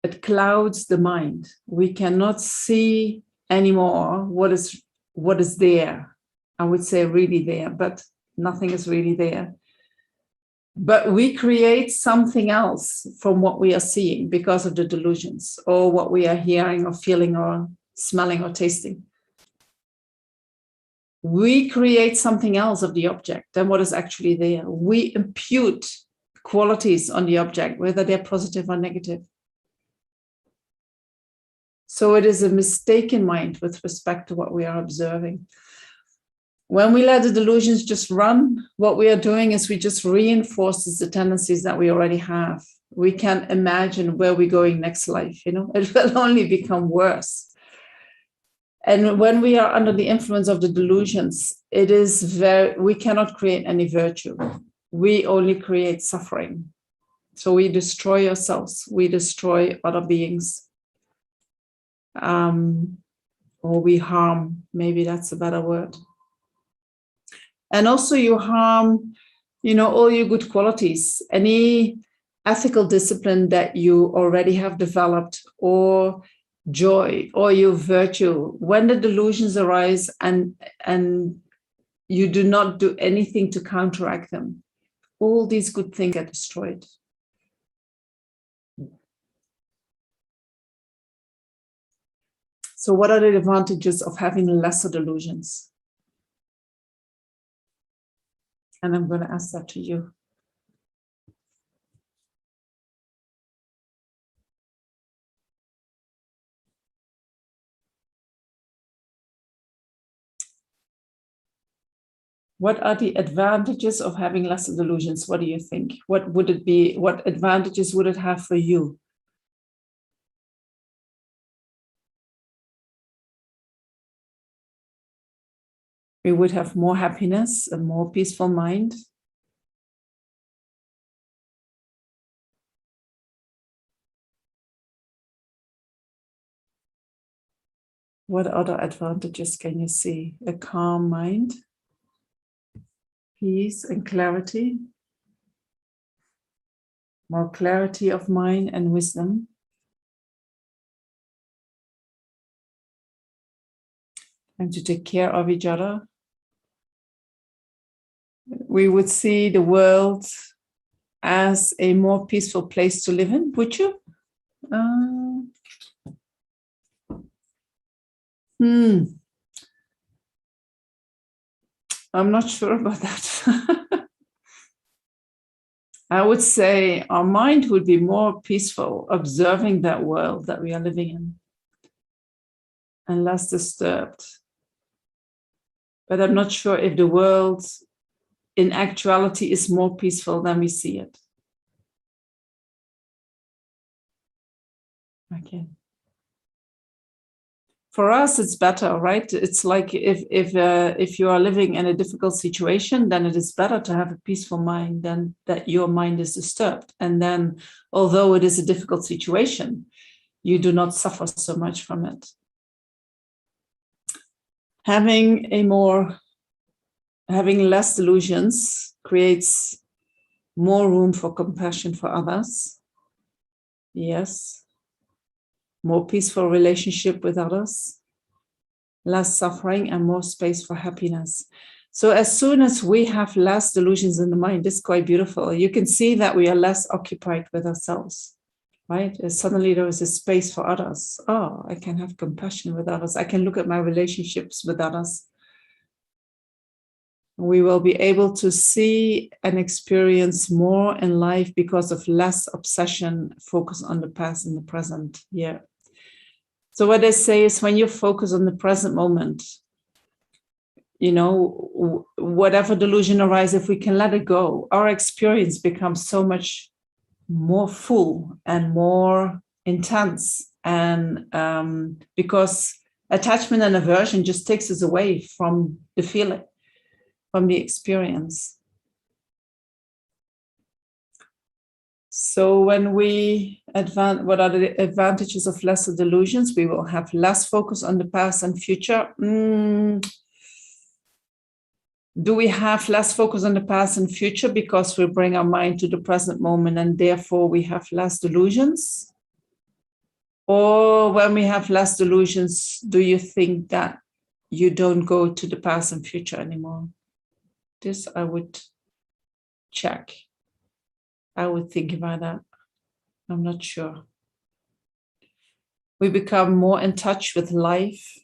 It clouds the mind. We cannot see anymore what is there. I would say really there, but nothing is really there. But we create something else from what we are seeing because of the delusions, or what we are hearing or feeling or smelling or tasting. We create something else of the object than what is actually there. We impute qualities on the object, whether they're positive or negative. So it is a mistaken mind with respect to what we are observing. When we let the delusions just run, what we are doing is we just reinforce the tendencies that we already have. We can't imagine where we're going next life, you know, it will only become worse. And when we are under the influence of the delusions, we cannot create any virtue. We only create suffering. So we destroy ourselves, we destroy other beings. Or we harm, maybe that's a better word. And also you harm, you know, all your good qualities, any ethical discipline that you already have developed, or joy, or your virtue. When the delusions arise and you do not do anything to counteract them, all these good things get destroyed. So what are the advantages of having lesser delusions? And I'm going to ask that to you. What are the advantages of having lesser delusions? What do you think? What would it be? What advantages would it have for you? We would have more happiness, a more peaceful mind. What other advantages can you see? A calm mind, peace and clarity, more clarity of mind and wisdom. And to take care of each other. We would see the world as a more peaceful place to live in, would you? I'm not sure about that. I would say our mind would be more peaceful observing that world that we are living in and less disturbed. But I'm not sure if the world in actuality is more peaceful than we see it. Okay. For us, it's better, right? It's like if you are living in a difficult situation, then it is better to have a peaceful mind than that your mind is disturbed. And then, although it is a difficult situation, you do not suffer so much from it. Having less delusions creates more room for compassion for others. Yes. More peaceful relationship with others, less suffering, and more space for happiness. So as soon as we have less delusions in the mind, it's quite beautiful. You can see that we are less occupied with ourselves, right? Suddenly there is a space for others. Oh, I can have compassion with others. I can look at my relationships with others. We will be able to see and experience more in life because of less obsession, focus on the past and the present. Yeah. So what they say is when you focus on the present moment, you know, whatever delusion arises, if we can let it go, our experience becomes so much more full and more intense. And because attachment and aversion just takes us away from the feeling, from the experience. So when we what are the advantages of lesser delusions? We will have less focus on the past and future. Do we have less focus on the past and future because we bring our mind to the present moment and therefore we have less delusions? Or when we have less delusions, do you think that you don't go to the past and future anymore? This I would check. I would think about that. I'm not sure. We become more in touch with life.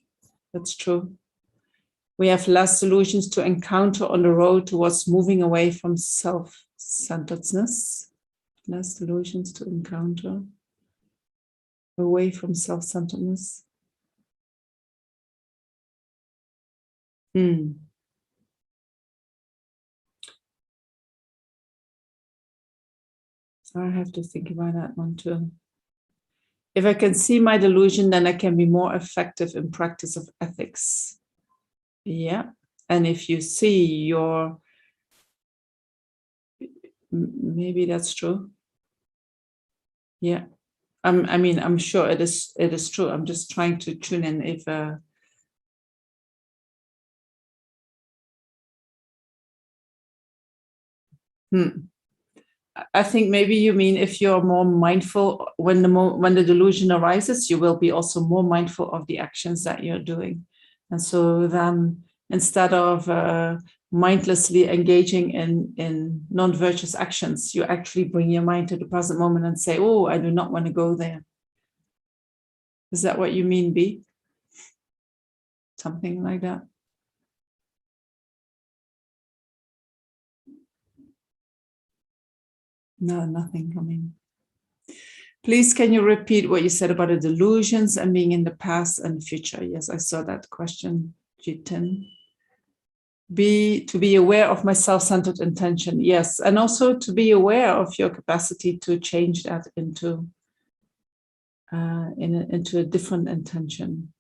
That's true. We have less delusions to encounter on the road towards moving away from self-centeredness. Less delusions to encounter away from self-centeredness. So I have to think about that one too. If I can see my delusion, then I can be more effective in practice of ethics. Yeah. And if you see your, maybe that's true. Yeah. I'm sure it is true. I'm just trying to tune in if I think maybe you mean if you're more mindful when the delusion arises, you will be also more mindful of the actions that you're doing. And so then instead of mindlessly engaging in non-virtuous actions, you actually bring your mind to the present moment and say, oh, I do not want to go there. Is that what you mean, B? Something like that. No, nothing coming. Please, can you repeat what you said about the delusions and being in the past and future? Yes, I saw that question, Jitin. To be aware of my self-centered intention. Yes, and also to be aware of your capacity to change that into a different intention.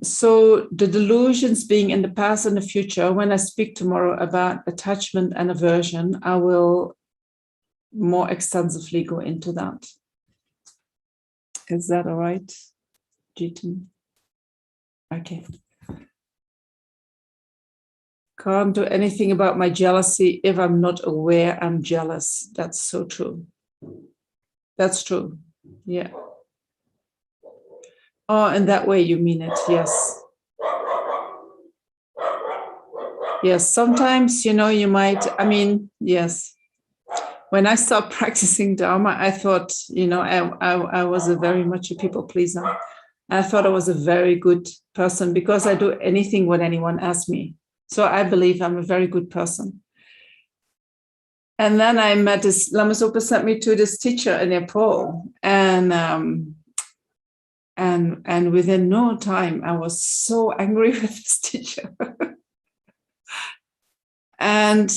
So the delusions being in the past and the future, when I speak tomorrow about attachment and aversion, I will more extensively go into that. Is that all right, Jitin? Okay. Can't do anything about my jealousy if I'm not aware I'm jealous. That's so true. That's true. Yeah. Oh, in that way you mean it. Yes. Yes. Sometimes, you might, yes. When I started practicing Dharma, I thought, I was very much a people pleaser. I thought I was a very good person because I do anything when anyone asks me. So I believe I'm a very good person. And then I met this, Lama Zopa sent me to this teacher in Nepal. And within no time, I was so angry with this teacher. And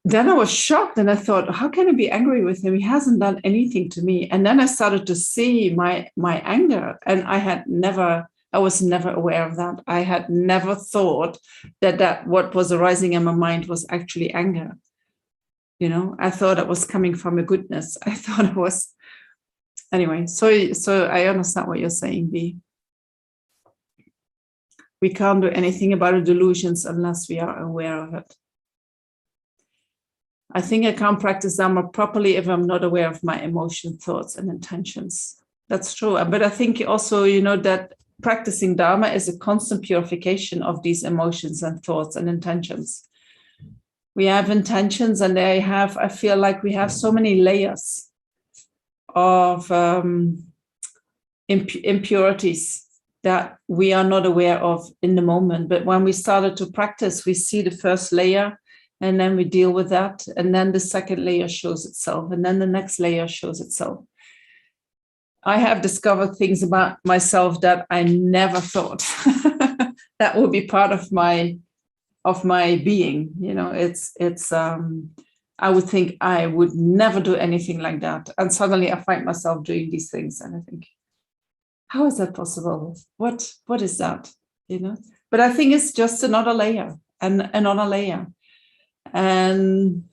then I was shocked and I thought, how can I be angry with him? He hasn't done anything to me. And then I started to see my anger, and I was never aware of that. I had never thought that what was arising in my mind was actually anger. You know, I thought it was coming from a goodness. I thought it was, anyway, so I understand what you're saying, B. We can't do anything about the delusions unless we are aware of it. I think I can't practice Dharma properly if I'm not aware of my emotion, thoughts, and intentions. That's true. But I think also, you know, that practicing Dharma is a constant purification of these emotions and thoughts and intentions. We have intentions, and I feel like we have so many layers of impurities that we are not aware of in the moment. But when we started to practice, we see the first layer, and then we deal with that. And then the second layer shows itself. And then the next layer shows itself. I have discovered things about myself that I never thought that would be part of my being. You know, I would think I would never do anything like that. And suddenly I find myself doing these things. And I think, how is that possible? What is that? You know, but I think it's just another layer and another layer. And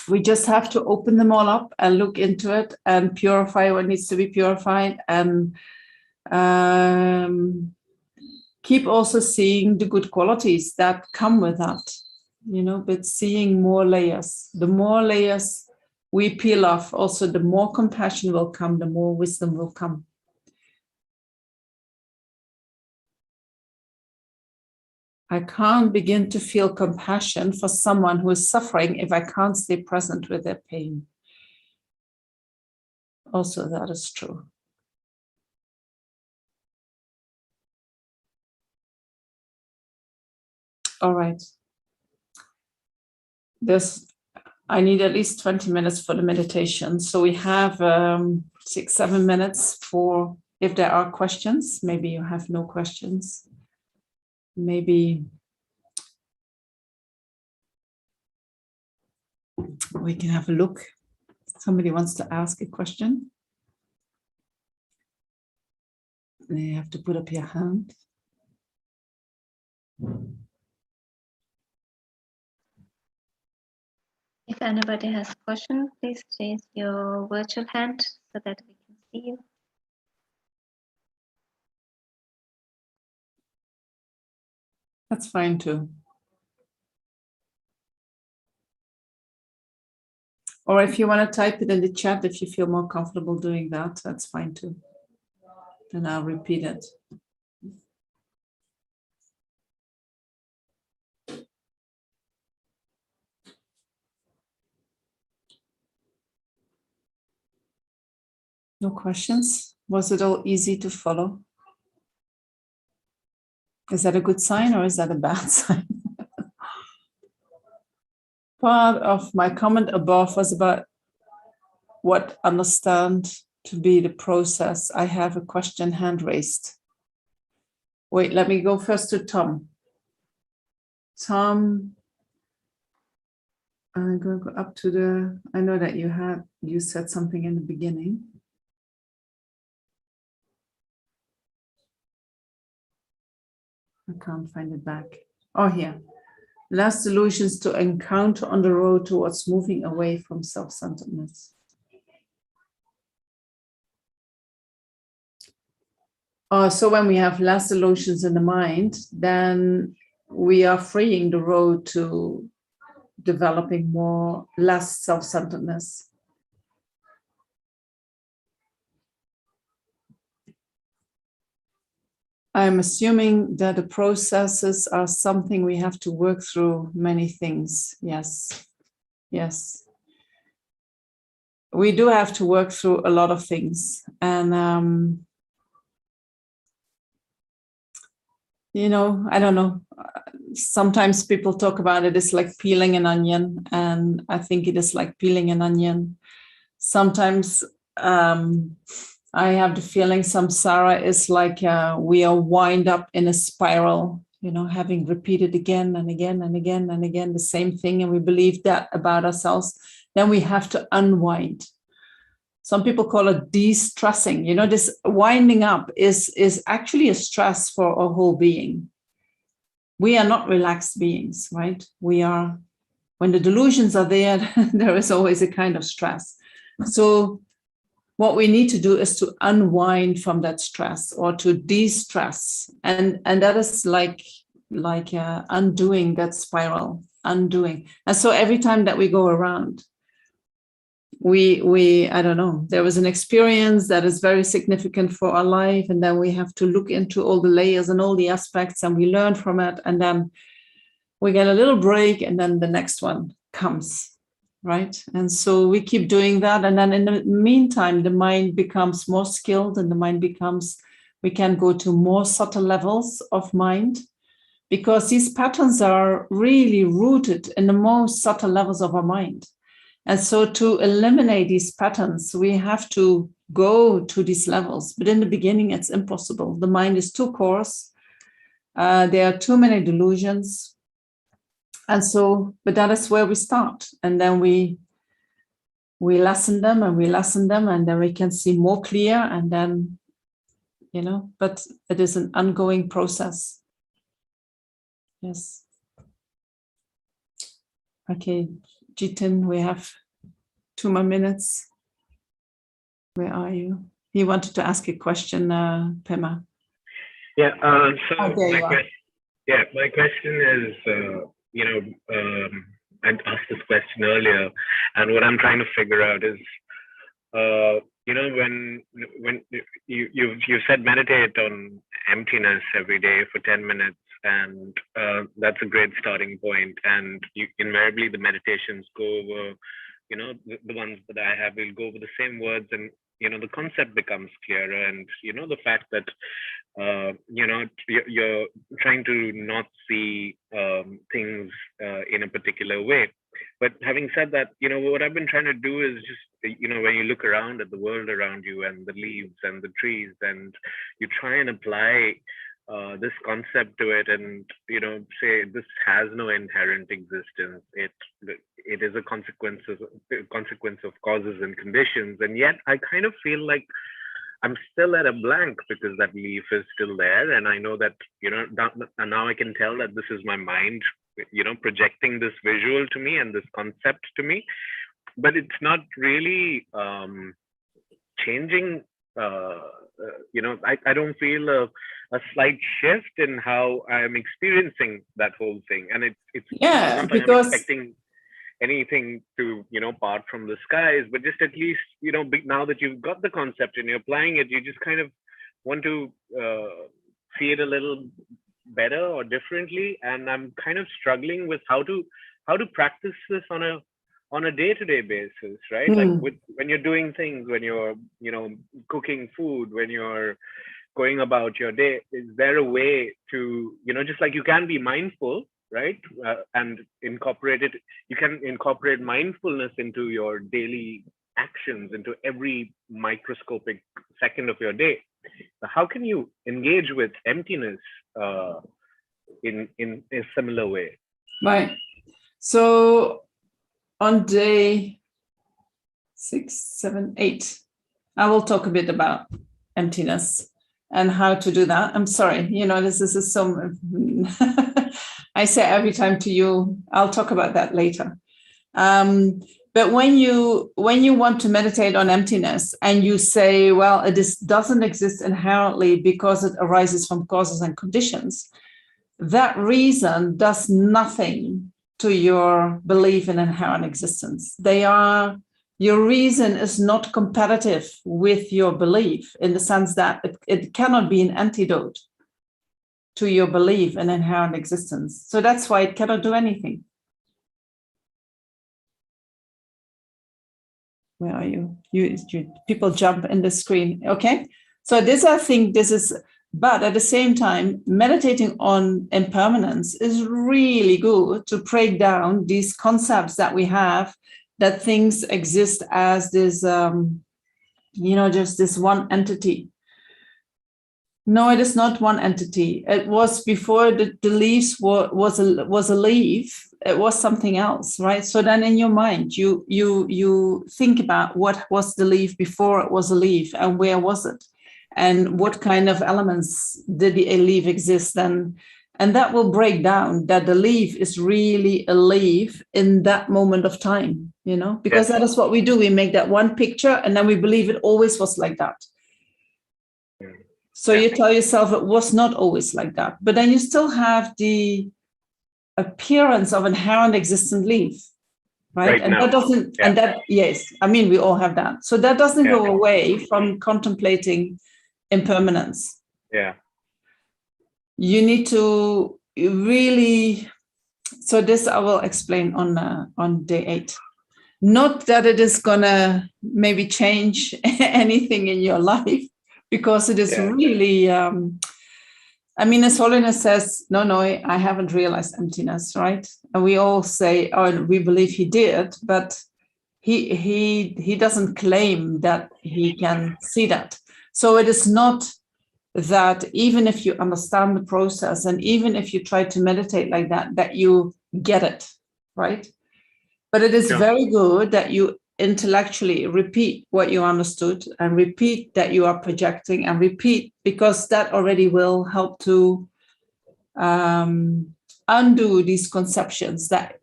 we just have to open them all up and look into it and purify what needs to be purified, and keep also seeing the good qualities that come with that, you know, but seeing more layers. The more layers we peel off, also the more compassion will come, the more wisdom will come. I can't begin to feel compassion for someone who is suffering if I can't stay present with their pain. Also, that is true. All right. I need at least 20 minutes for the meditation. So we have 6-7 minutes for if there are questions. Maybe you have no questions. Maybe we can have a look. Somebody wants to ask a question. You have to put up your hand. If anybody has a question, please raise your virtual hand so that we can see you. That's fine too. Or if you want to type it in the chat, if you feel more comfortable doing that, that's fine too. Then I'll repeat it. No questions? Was it all easy to follow? Is that a good sign or is that a bad sign? Part of my comment above was about what understand to be the process. I have a question hand raised. Wait, let me go first to Tom. Tom, I'm going to go up to the, I know that you said something in the beginning. I can't find it back. Oh, here. Last delusions to encounter on the road towards moving away from self-centeredness. So when we have less delusions in the mind, then we are freeing the road to developing less self-centeredness. I'm assuming that the processes are something we have to work through many things. Yes. Yes. We do have to work through a lot of things. And I don't know. Sometimes people talk about it as like peeling an onion, and I think it is like peeling an onion. Sometimes I have the feeling samsara is like we are wind up in a spiral, having repeated again and again and again and again the same thing, and we believe that about ourselves. Then we have to unwind. Some people call it de-stressing. This winding up is actually a stress for our whole being. We are not relaxed beings, right? We are, when the delusions are there, there is always a kind of stress. So what we need to do is to unwind from that stress or to de-stress. And that is like undoing that spiral, undoing. And so every time that we go around, I don't know, there was an experience that is very significant for our life, and then we have to look into all the layers and all the aspects, and we learn from it, and then we get a little break, and then the next one comes, right? And so we keep doing that, and then in the meantime, the mind becomes more skilled, and we can go to more subtle levels of mind, because these patterns are really rooted in the most subtle levels of our mind. And so to eliminate these patterns, we have to go to these levels. But in the beginning, it's impossible. The mind is too coarse. There are too many delusions. And so, but that is where we start. And then we lessen them and we lessen them, and then we can see more clear. And then, but it is an ongoing process. Yes. Okay. Jitin, we have 2 more minutes. Where are you? You wanted to ask a question, Pema. Yeah. My question is, I'd asked this question earlier, and what I'm trying to figure out is, when you said meditate on emptiness every day for 10 minutes. And that's a great starting point. And invariably the meditations go over, the ones that I have will go over the same words, and the concept becomes clearer. And the fact that you're trying to not see things in a particular way. But having said that, what I've been trying to do is just, when you look around at the world around you and the leaves and the trees, and you try and apply this concept to it, and say this has no inherent existence. It is a consequence of causes and conditions, and yet I kind of feel like I'm still at a blank, because that leaf is still there, and I know that and now I can tell that this is my mind, projecting this visual to me and this concept to me, but it's not really changing. I don't feel a slight shift in how I'm experiencing that whole thing. And it's not like I'm expecting anything to, part from the skies, but just at least, now that you've got the concept and you're applying it, you just kind of want to see it a little better or differently. And I'm kind of struggling with how to practice this on a day-to-day basis, right? Like when you're doing things, when you're, cooking food, when you're going about your day, is there a way to, just like you can be mindful, right? And you can incorporate mindfulness into your daily actions, into every microscopic second of your day. How can you engage with emptiness in a similar way? Right. So on day 6, 7, 8, I will talk a bit about emptiness and how to do that. I'm sorry, this is so, I say every time to you, I'll talk about that later. But when you want to meditate on emptiness and you say, well, it doesn't exist inherently because it arises from causes and conditions, that reason does nothing to your belief in inherent existence. Your reason is not competitive with your belief, in the sense that it cannot be an antidote to your belief in inherent existence. So that's why it cannot do anything. Where are you? You people jump in the screen. Okay. So I think this is But at the same time, meditating on impermanence is really good to break down these concepts that we have, that things exist as this, just this one entity. No, it is not one entity. It was before the leaves was a leaf. It was something else, right? So then in your mind, you think about what was the leaf before it was a leaf, and where was it, and what kind of elements did the leaf exist then, and that will break down that the leaf is really a leaf in that moment of time, because that is what we do. We make that one picture, and then we believe it always was like that. So you tell yourself it was not always like that, but then you still have the appearance of inherent existent leaf, right? And that doesn't, and that, yes, I mean, we all have that. So that doesn't go away from contemplating impermanence. Yeah. You need to really, so this I will explain on day 8. Not that it is gonna maybe change anything in your life, because it is really, His Holiness says, no, I haven't realized emptiness, right? And we all say, oh, we believe he did, but he doesn't claim that he can see that. So it is not that even if you understand the process, and even if you try to meditate like that, that you get it, right? But it is very good that you intellectually repeat what you understood, and repeat that you are projecting, and repeat, because that already will help to undo these conceptions that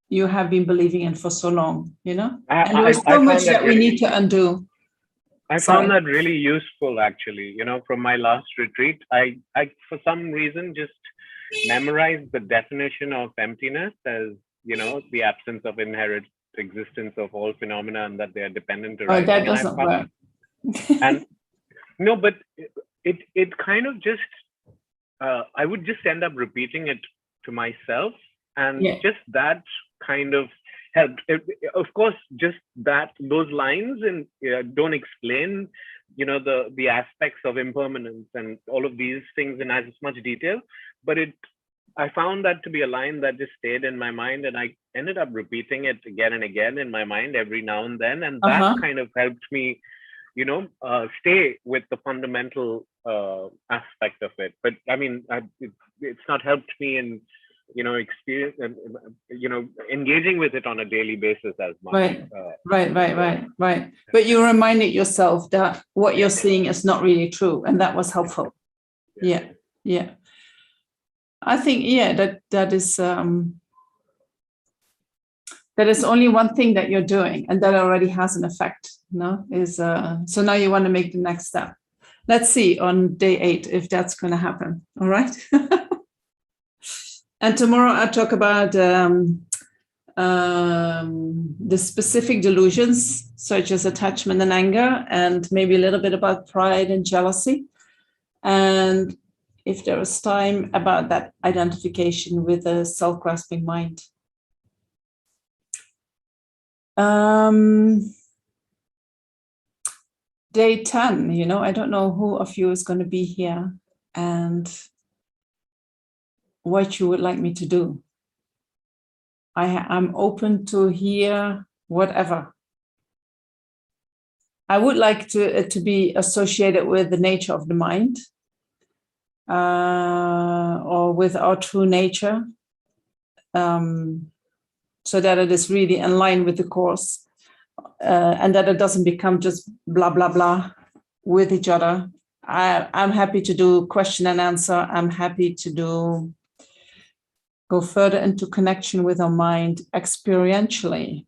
you have been believing in for so long, And there's so much that we need to undo. I found that really useful, actually. From my last retreat, I for some reason just memorized the definition of emptiness as, the absence of inherent existence of all phenomena, and that they are dependent arising. That doesn't work. And no, but it kind of just I would just end up repeating it to myself, and just that kind of helped. Of course, just those lines and don't explain, the aspects of impermanence and all of these things in as much detail, but I found that to be a line that just stayed in my mind, and I ended up repeating it again and again in my mind every now and then. And that kind of helped me, stay with the fundamental aspect of it. But I mean, it's not helped me in, experience and, engaging with it on a daily basis as much. Right. But you reminded yourself that what you're seeing is not really true. And that was helpful. Yeah. I think, that is only one thing that you're doing, and that already has an effect. So now you want to make the next step. Let's see on day 8 if that's going to happen. All right. And tomorrow I'll talk about the specific delusions, such as attachment and anger, and maybe a little bit about pride and jealousy. And if there is time, about that identification with a self-grasping mind. Day 10, I don't know who of you is going to be here and what you would like me to do. I'm open to hear whatever. I would like to be associated with the nature of the mind, or with our true nature, so that it is really in line with the Course, and that it doesn't become just blah, blah, blah with each other. I'm happy to do question and answer. I'm happy to go further into connection with our mind experientially.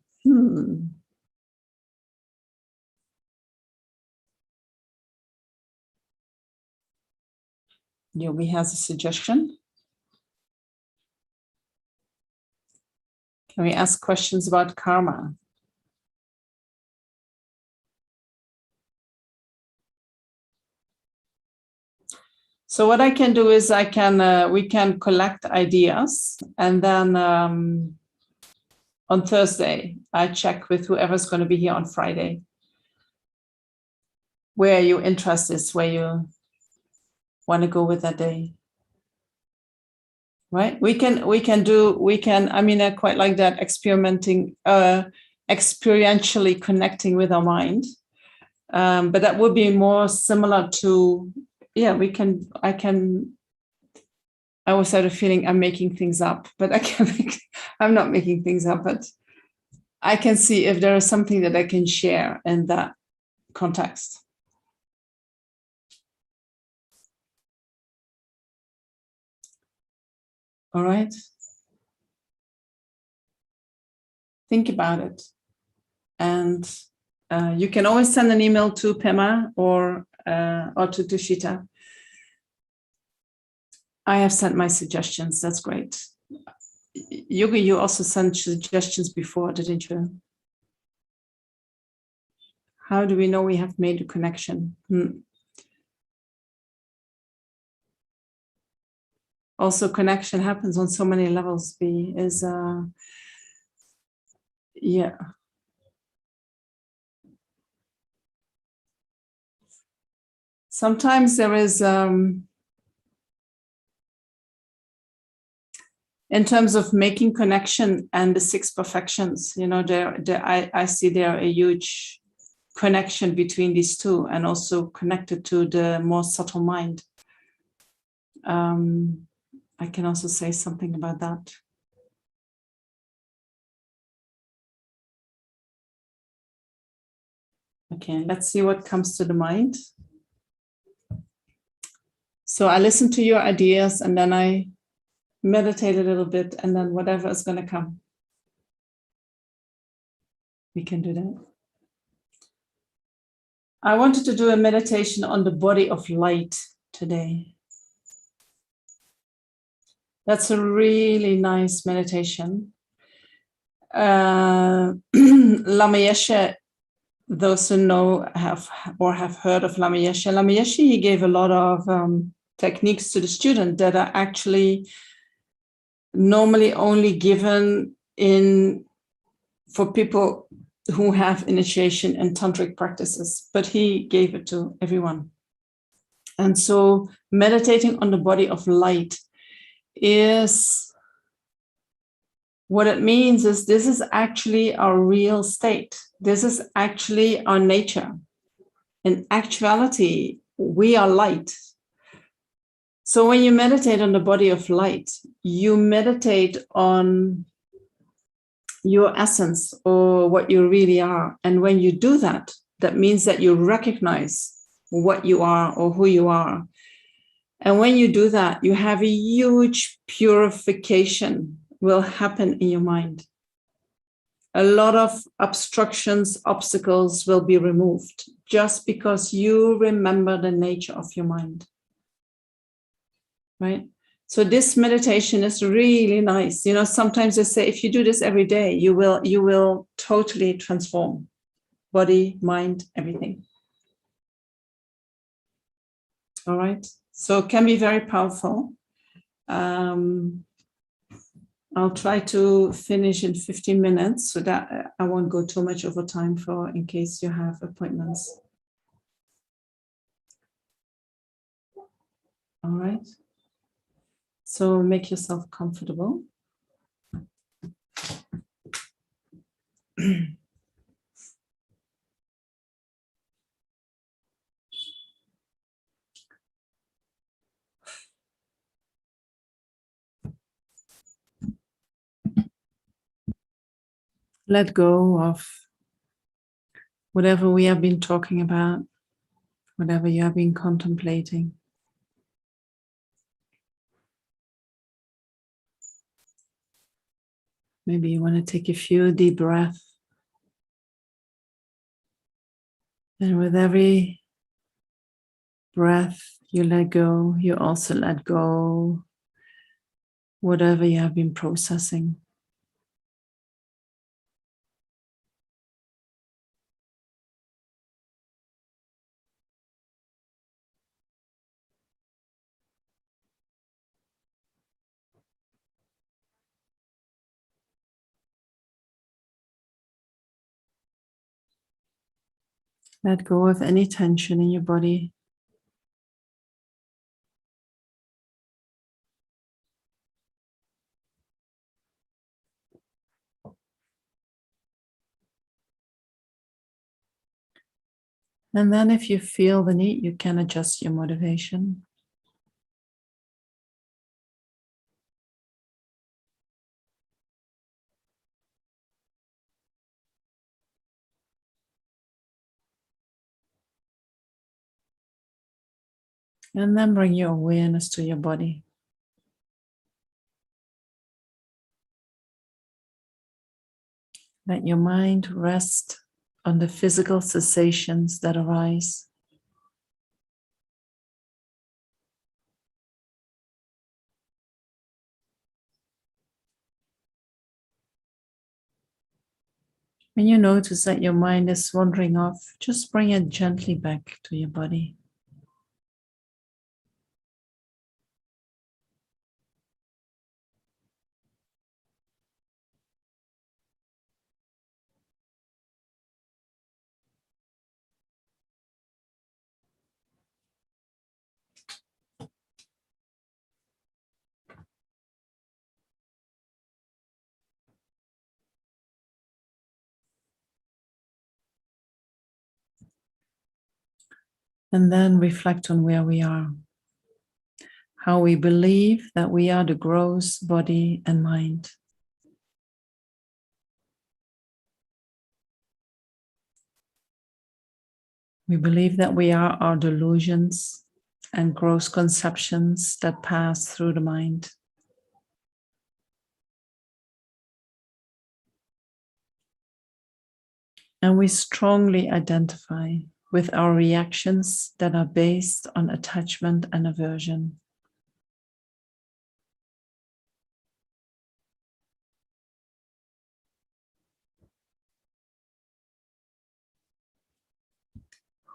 Yogi has a suggestion. Can we ask questions about karma? So what I can do is we can collect ideas, and then on Thursday, I check with whoever's going to be here on Friday, where your interest is, where you want to go with that day. Right? I mean, I quite like that, experimenting, experientially connecting with our mind. But that would be more similar to, yeah, I always had a feeling I'm making things up, but I'm not making things up, but I can see if there is something that I can share in that context. All right. Think about it. And you can always send an email to Pema or to Tushita. I have sent my suggestions. That's great. Yogi, you also sent suggestions before, didn't you? How do we know we have made a connection? Also, connection happens on so many levels. Yeah. Sometimes there is, in terms of making connection and the 6 perfections, you know, I see there a huge connection between these two, and also connected to the more subtle mind. I can also say something about that. Okay, let's see what comes to the mind. So I listen to your ideas, and then I meditate a little bit, and then whatever is going to come, we can do that. I wanted to do a meditation on the body of light today. That's a really nice meditation. Lama Yeshe, those who know have heard of Lama Yeshe. Lama Yeshe, he gave a lot of techniques to the student that are actually normally only given for people who have initiation in tantric practices, but he gave it to everyone. And so meditating on the body of light is, what it means is, this is actually our real state. This is actually our nature. In actuality, we are light. So when you meditate on the body of light, you meditate on your essence, or what you really are. And when you do that, that means that you recognize what you are or who you are. And when you do that, you have a huge purification will happen in your mind. A lot of obstructions, obstacles will be removed just because you remember the nature of your mind. Right? So this meditation is really nice. You know, sometimes they say, if you do this every day, you will totally transform body, mind, everything. All right. So it can be very powerful. I'll try to finish in 15 minutes so that I won't go too much over time in case you have appointments. All right. So make yourself comfortable. Let go of whatever we have been talking about, whatever you have been contemplating. Maybe you want to take a few deep breaths. And with every breath you let go, you also let go whatever you have been processing. Let go of any tension in your body. And then if you feel the need, you can adjust your motivation. And then bring your awareness to your body. Let your mind rest on the physical sensations that arise. When you notice that your mind is wandering off, just bring it gently back to your body. And then reflect on where we are, how we believe that we are the gross body and mind. We believe that we are our delusions and gross conceptions that pass through the mind. And we strongly identify with our reactions that are based on attachment and aversion.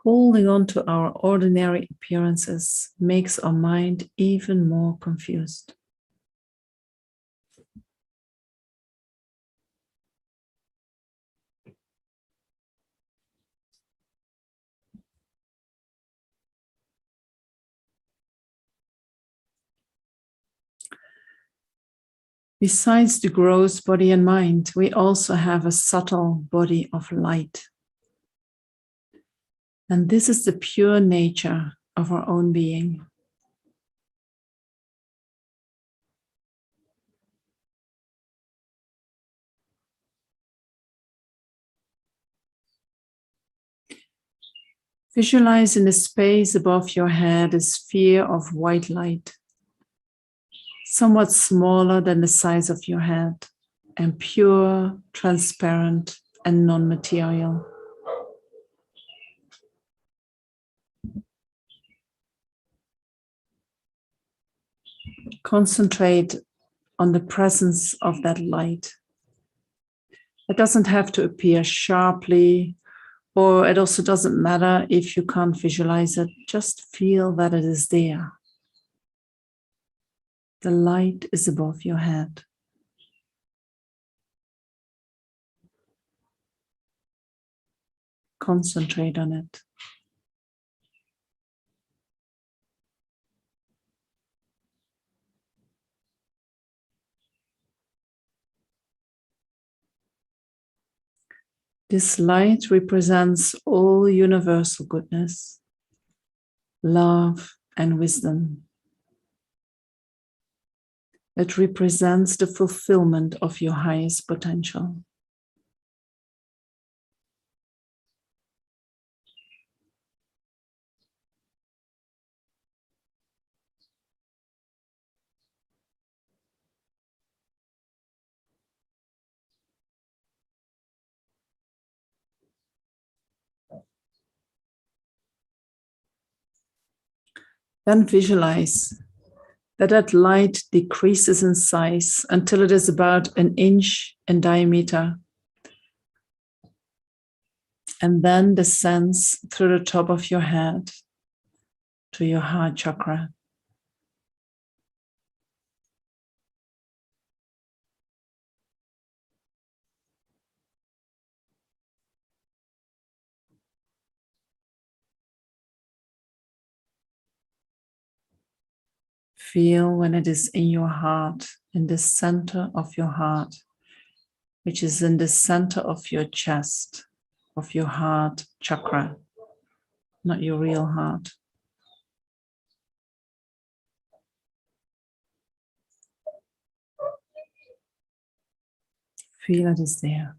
Holding on to our ordinary appearances makes our mind even more confused. Besides the gross body and mind, we also have a subtle body of light. And this is the pure nature of our own being. Visualize in the space above your head a sphere of white light, somewhat smaller than the size of your head, and pure, transparent, and non-material. Concentrate on the presence of that light. It doesn't have to appear sharply, or it also doesn't matter if you can't visualize it. Just feel that it is there. The light is above your head. Concentrate on it. This light represents all universal goodness, love, and wisdom. It represents the fulfillment of your highest potential. Then visualize that light decreases in size until it is about 1 inch in diameter, and then descends through the top of your head to your heart chakra. Feel when it is in your heart, in the center of your heart, which is in the center of your chest, of your heart chakra. not your real heart. Feel it is there.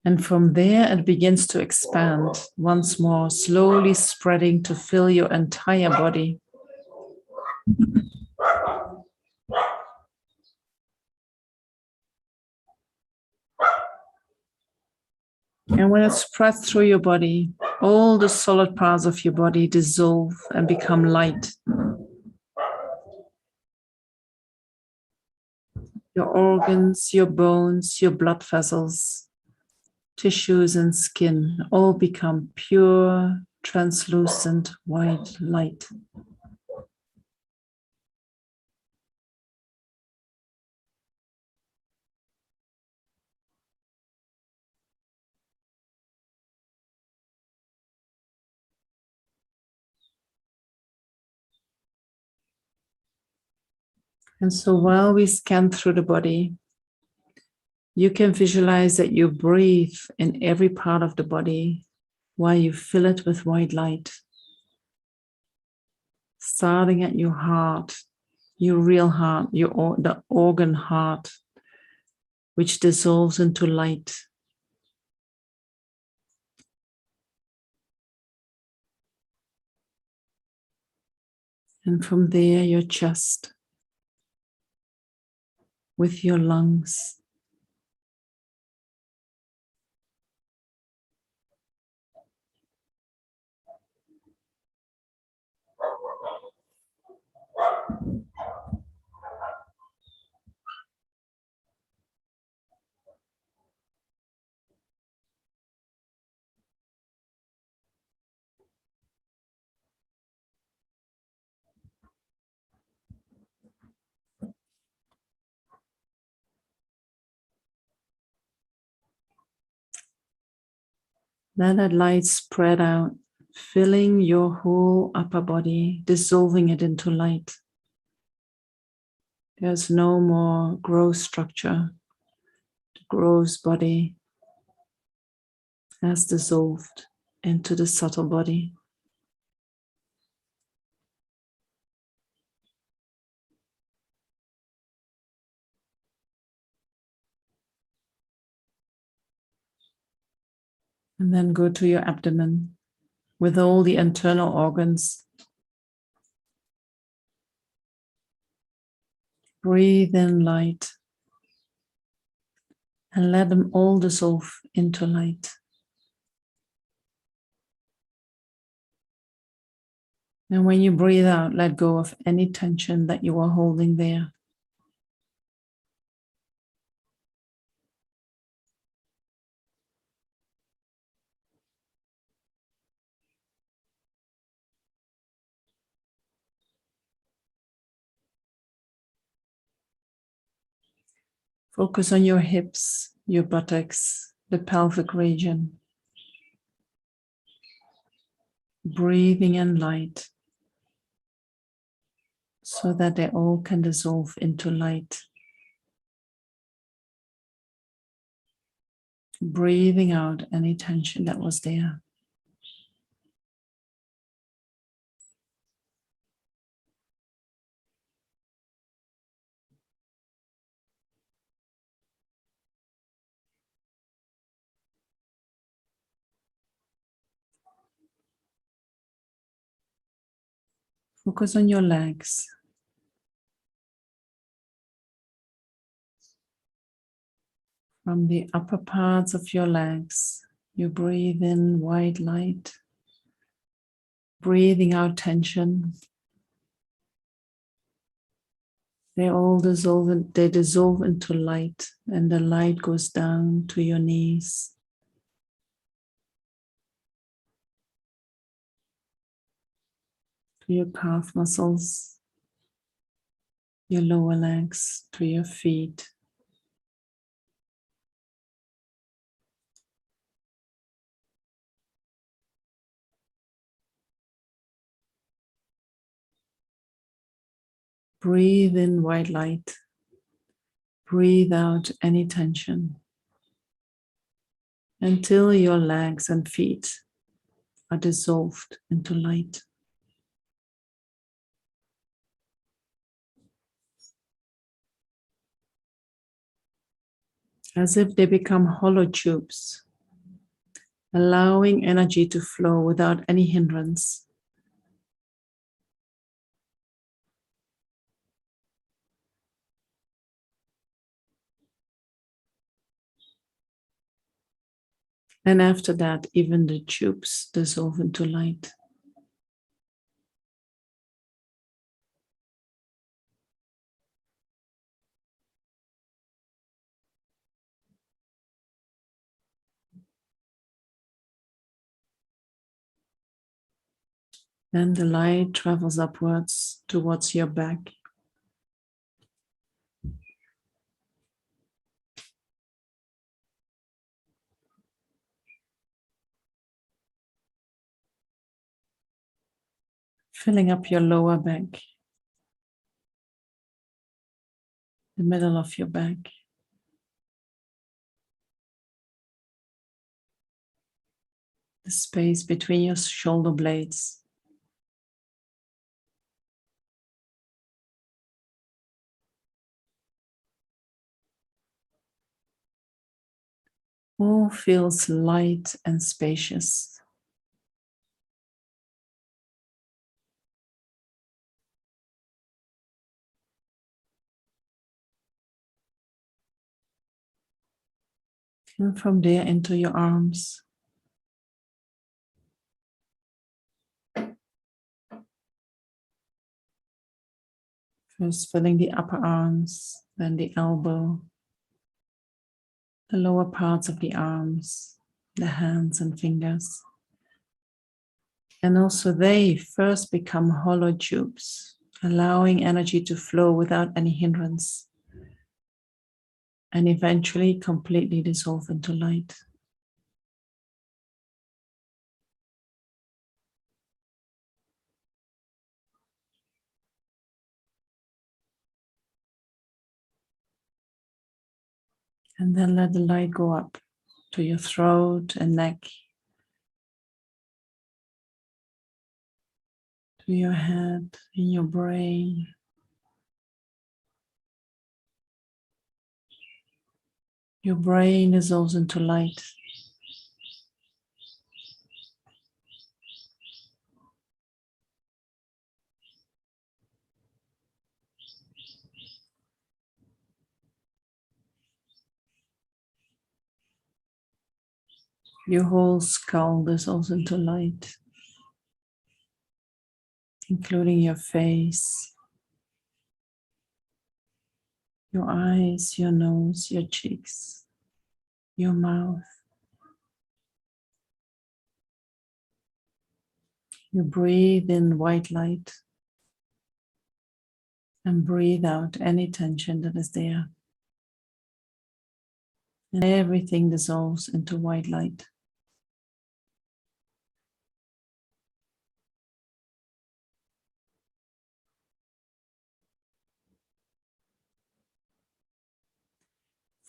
And from there, it begins to expand once more, slowly spreading to fill your entire body. And when it spreads through your body, all the solid parts of your body dissolve and become light. Your organs, your bones, your blood vessels, tissues and skin all become pure, translucent white light. And so while we scan through the body, you can visualize that you breathe in every part of the body while you fill it with white light. Starting at your heart, your real heart, the organ heart, which dissolves into light. And from there, your chest, with your lungs. Let that light spread out, filling your whole upper body, dissolving it into light. There's no more gross structure. The gross body has dissolved into the subtle body. And then go to your abdomen with all the internal organs. Breathe in light and let them all dissolve into light. And when you breathe out, let go of any tension that you are holding there. Focus on your hips, your buttocks, the pelvic region. Breathing in light so that they all can dissolve into light. Breathing out any tension that was there. Focus on your legs. From the upper parts of your legs, you breathe in white light, breathing out tension. They all dissolve into light, and the light goes down to your knees. To your calf muscles, your lower legs, to your feet. Breathe in white light. Breathe out any tension until your legs and feet are dissolved into light. As if they become hollow tubes, allowing energy to flow without any hindrance. And after that, even the tubes dissolve into light. Then the light travels upwards towards your back. Filling up your lower back, the middle of your back. The space between your shoulder blades. All feels light and spacious. And from there into your arms. First filling the upper arms, then the elbow, the lower parts of the arms, the hands and fingers. And also they first become hollow tubes, allowing energy to flow without any hindrance, and eventually completely dissolve into light. And then let the light go up to your throat and neck, to your head, in your brain. Your brain dissolves into light. Your whole skull dissolves into light, including your face, your eyes, your nose, your cheeks, your mouth. You breathe in white light and breathe out any tension that is there. And everything dissolves into white light.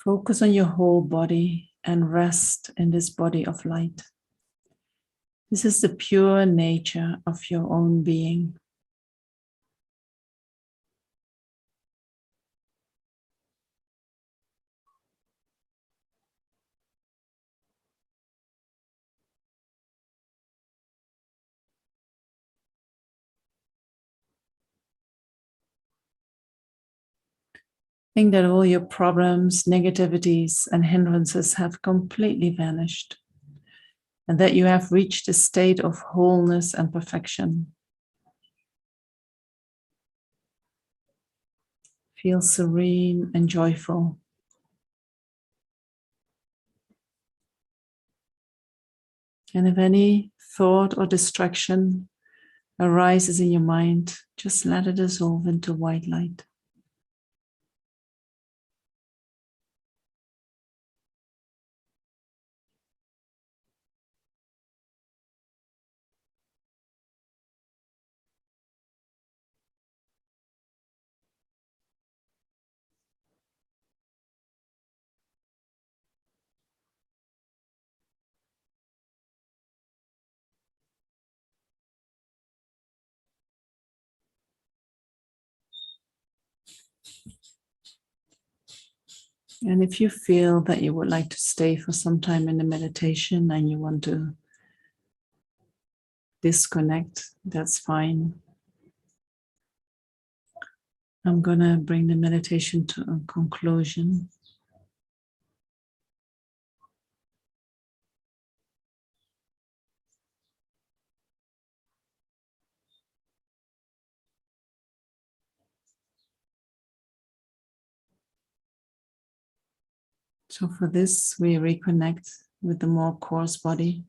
Focus on your whole body and rest in this body of light. This is the pure nature of your own being. Think that all your problems, negativities, and hindrances have completely vanished, and that you have reached a state of wholeness and perfection. Feel serene and joyful. And if any thought or distraction arises in your mind, just let it dissolve into white light. And if you feel that you would like to stay for some time in the meditation and you want to disconnect, that's fine. I'm going to bring the meditation to a conclusion. So for this, we reconnect with the more coarse body.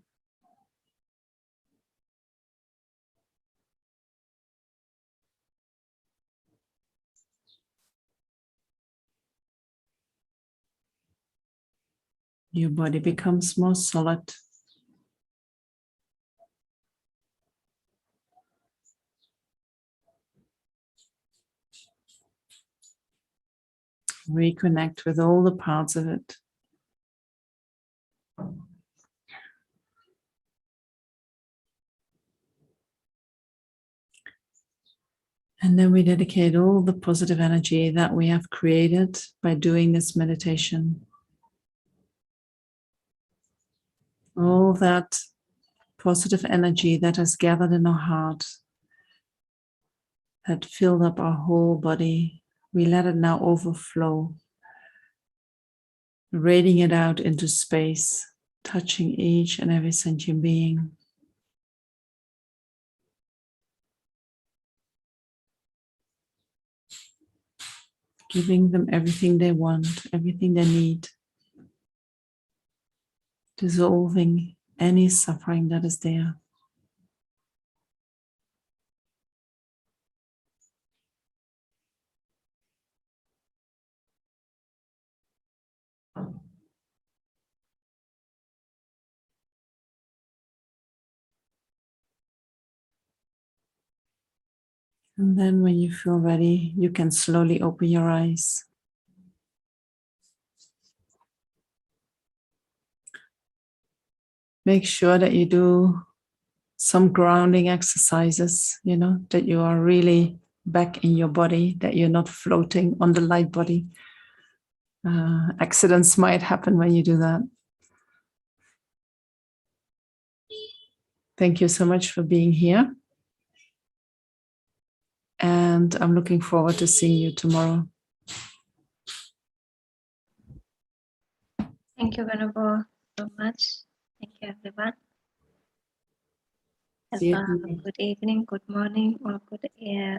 Your body becomes more solid. Reconnect with all the parts of it. And then we dedicate all the positive energy that we have created by doing this meditation. All that positive energy that has gathered in our heart, that filled up our whole body, we let it now overflow, radiating it out into space, touching each and every sentient being. Giving them everything they want, everything they need. Dissolving any suffering that is there. And then when you feel ready, you can slowly open your eyes. Make sure that you do some grounding exercises, that you are really back in your body, that you're not floating on the light body. Accidents might happen when you do that. Thank you so much for being here. And I'm looking forward to seeing you tomorrow. Thank you, Venerable, so much. Thank you, everyone. Have a good evening, good morning, or good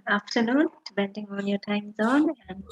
afternoon, depending on your time zone. And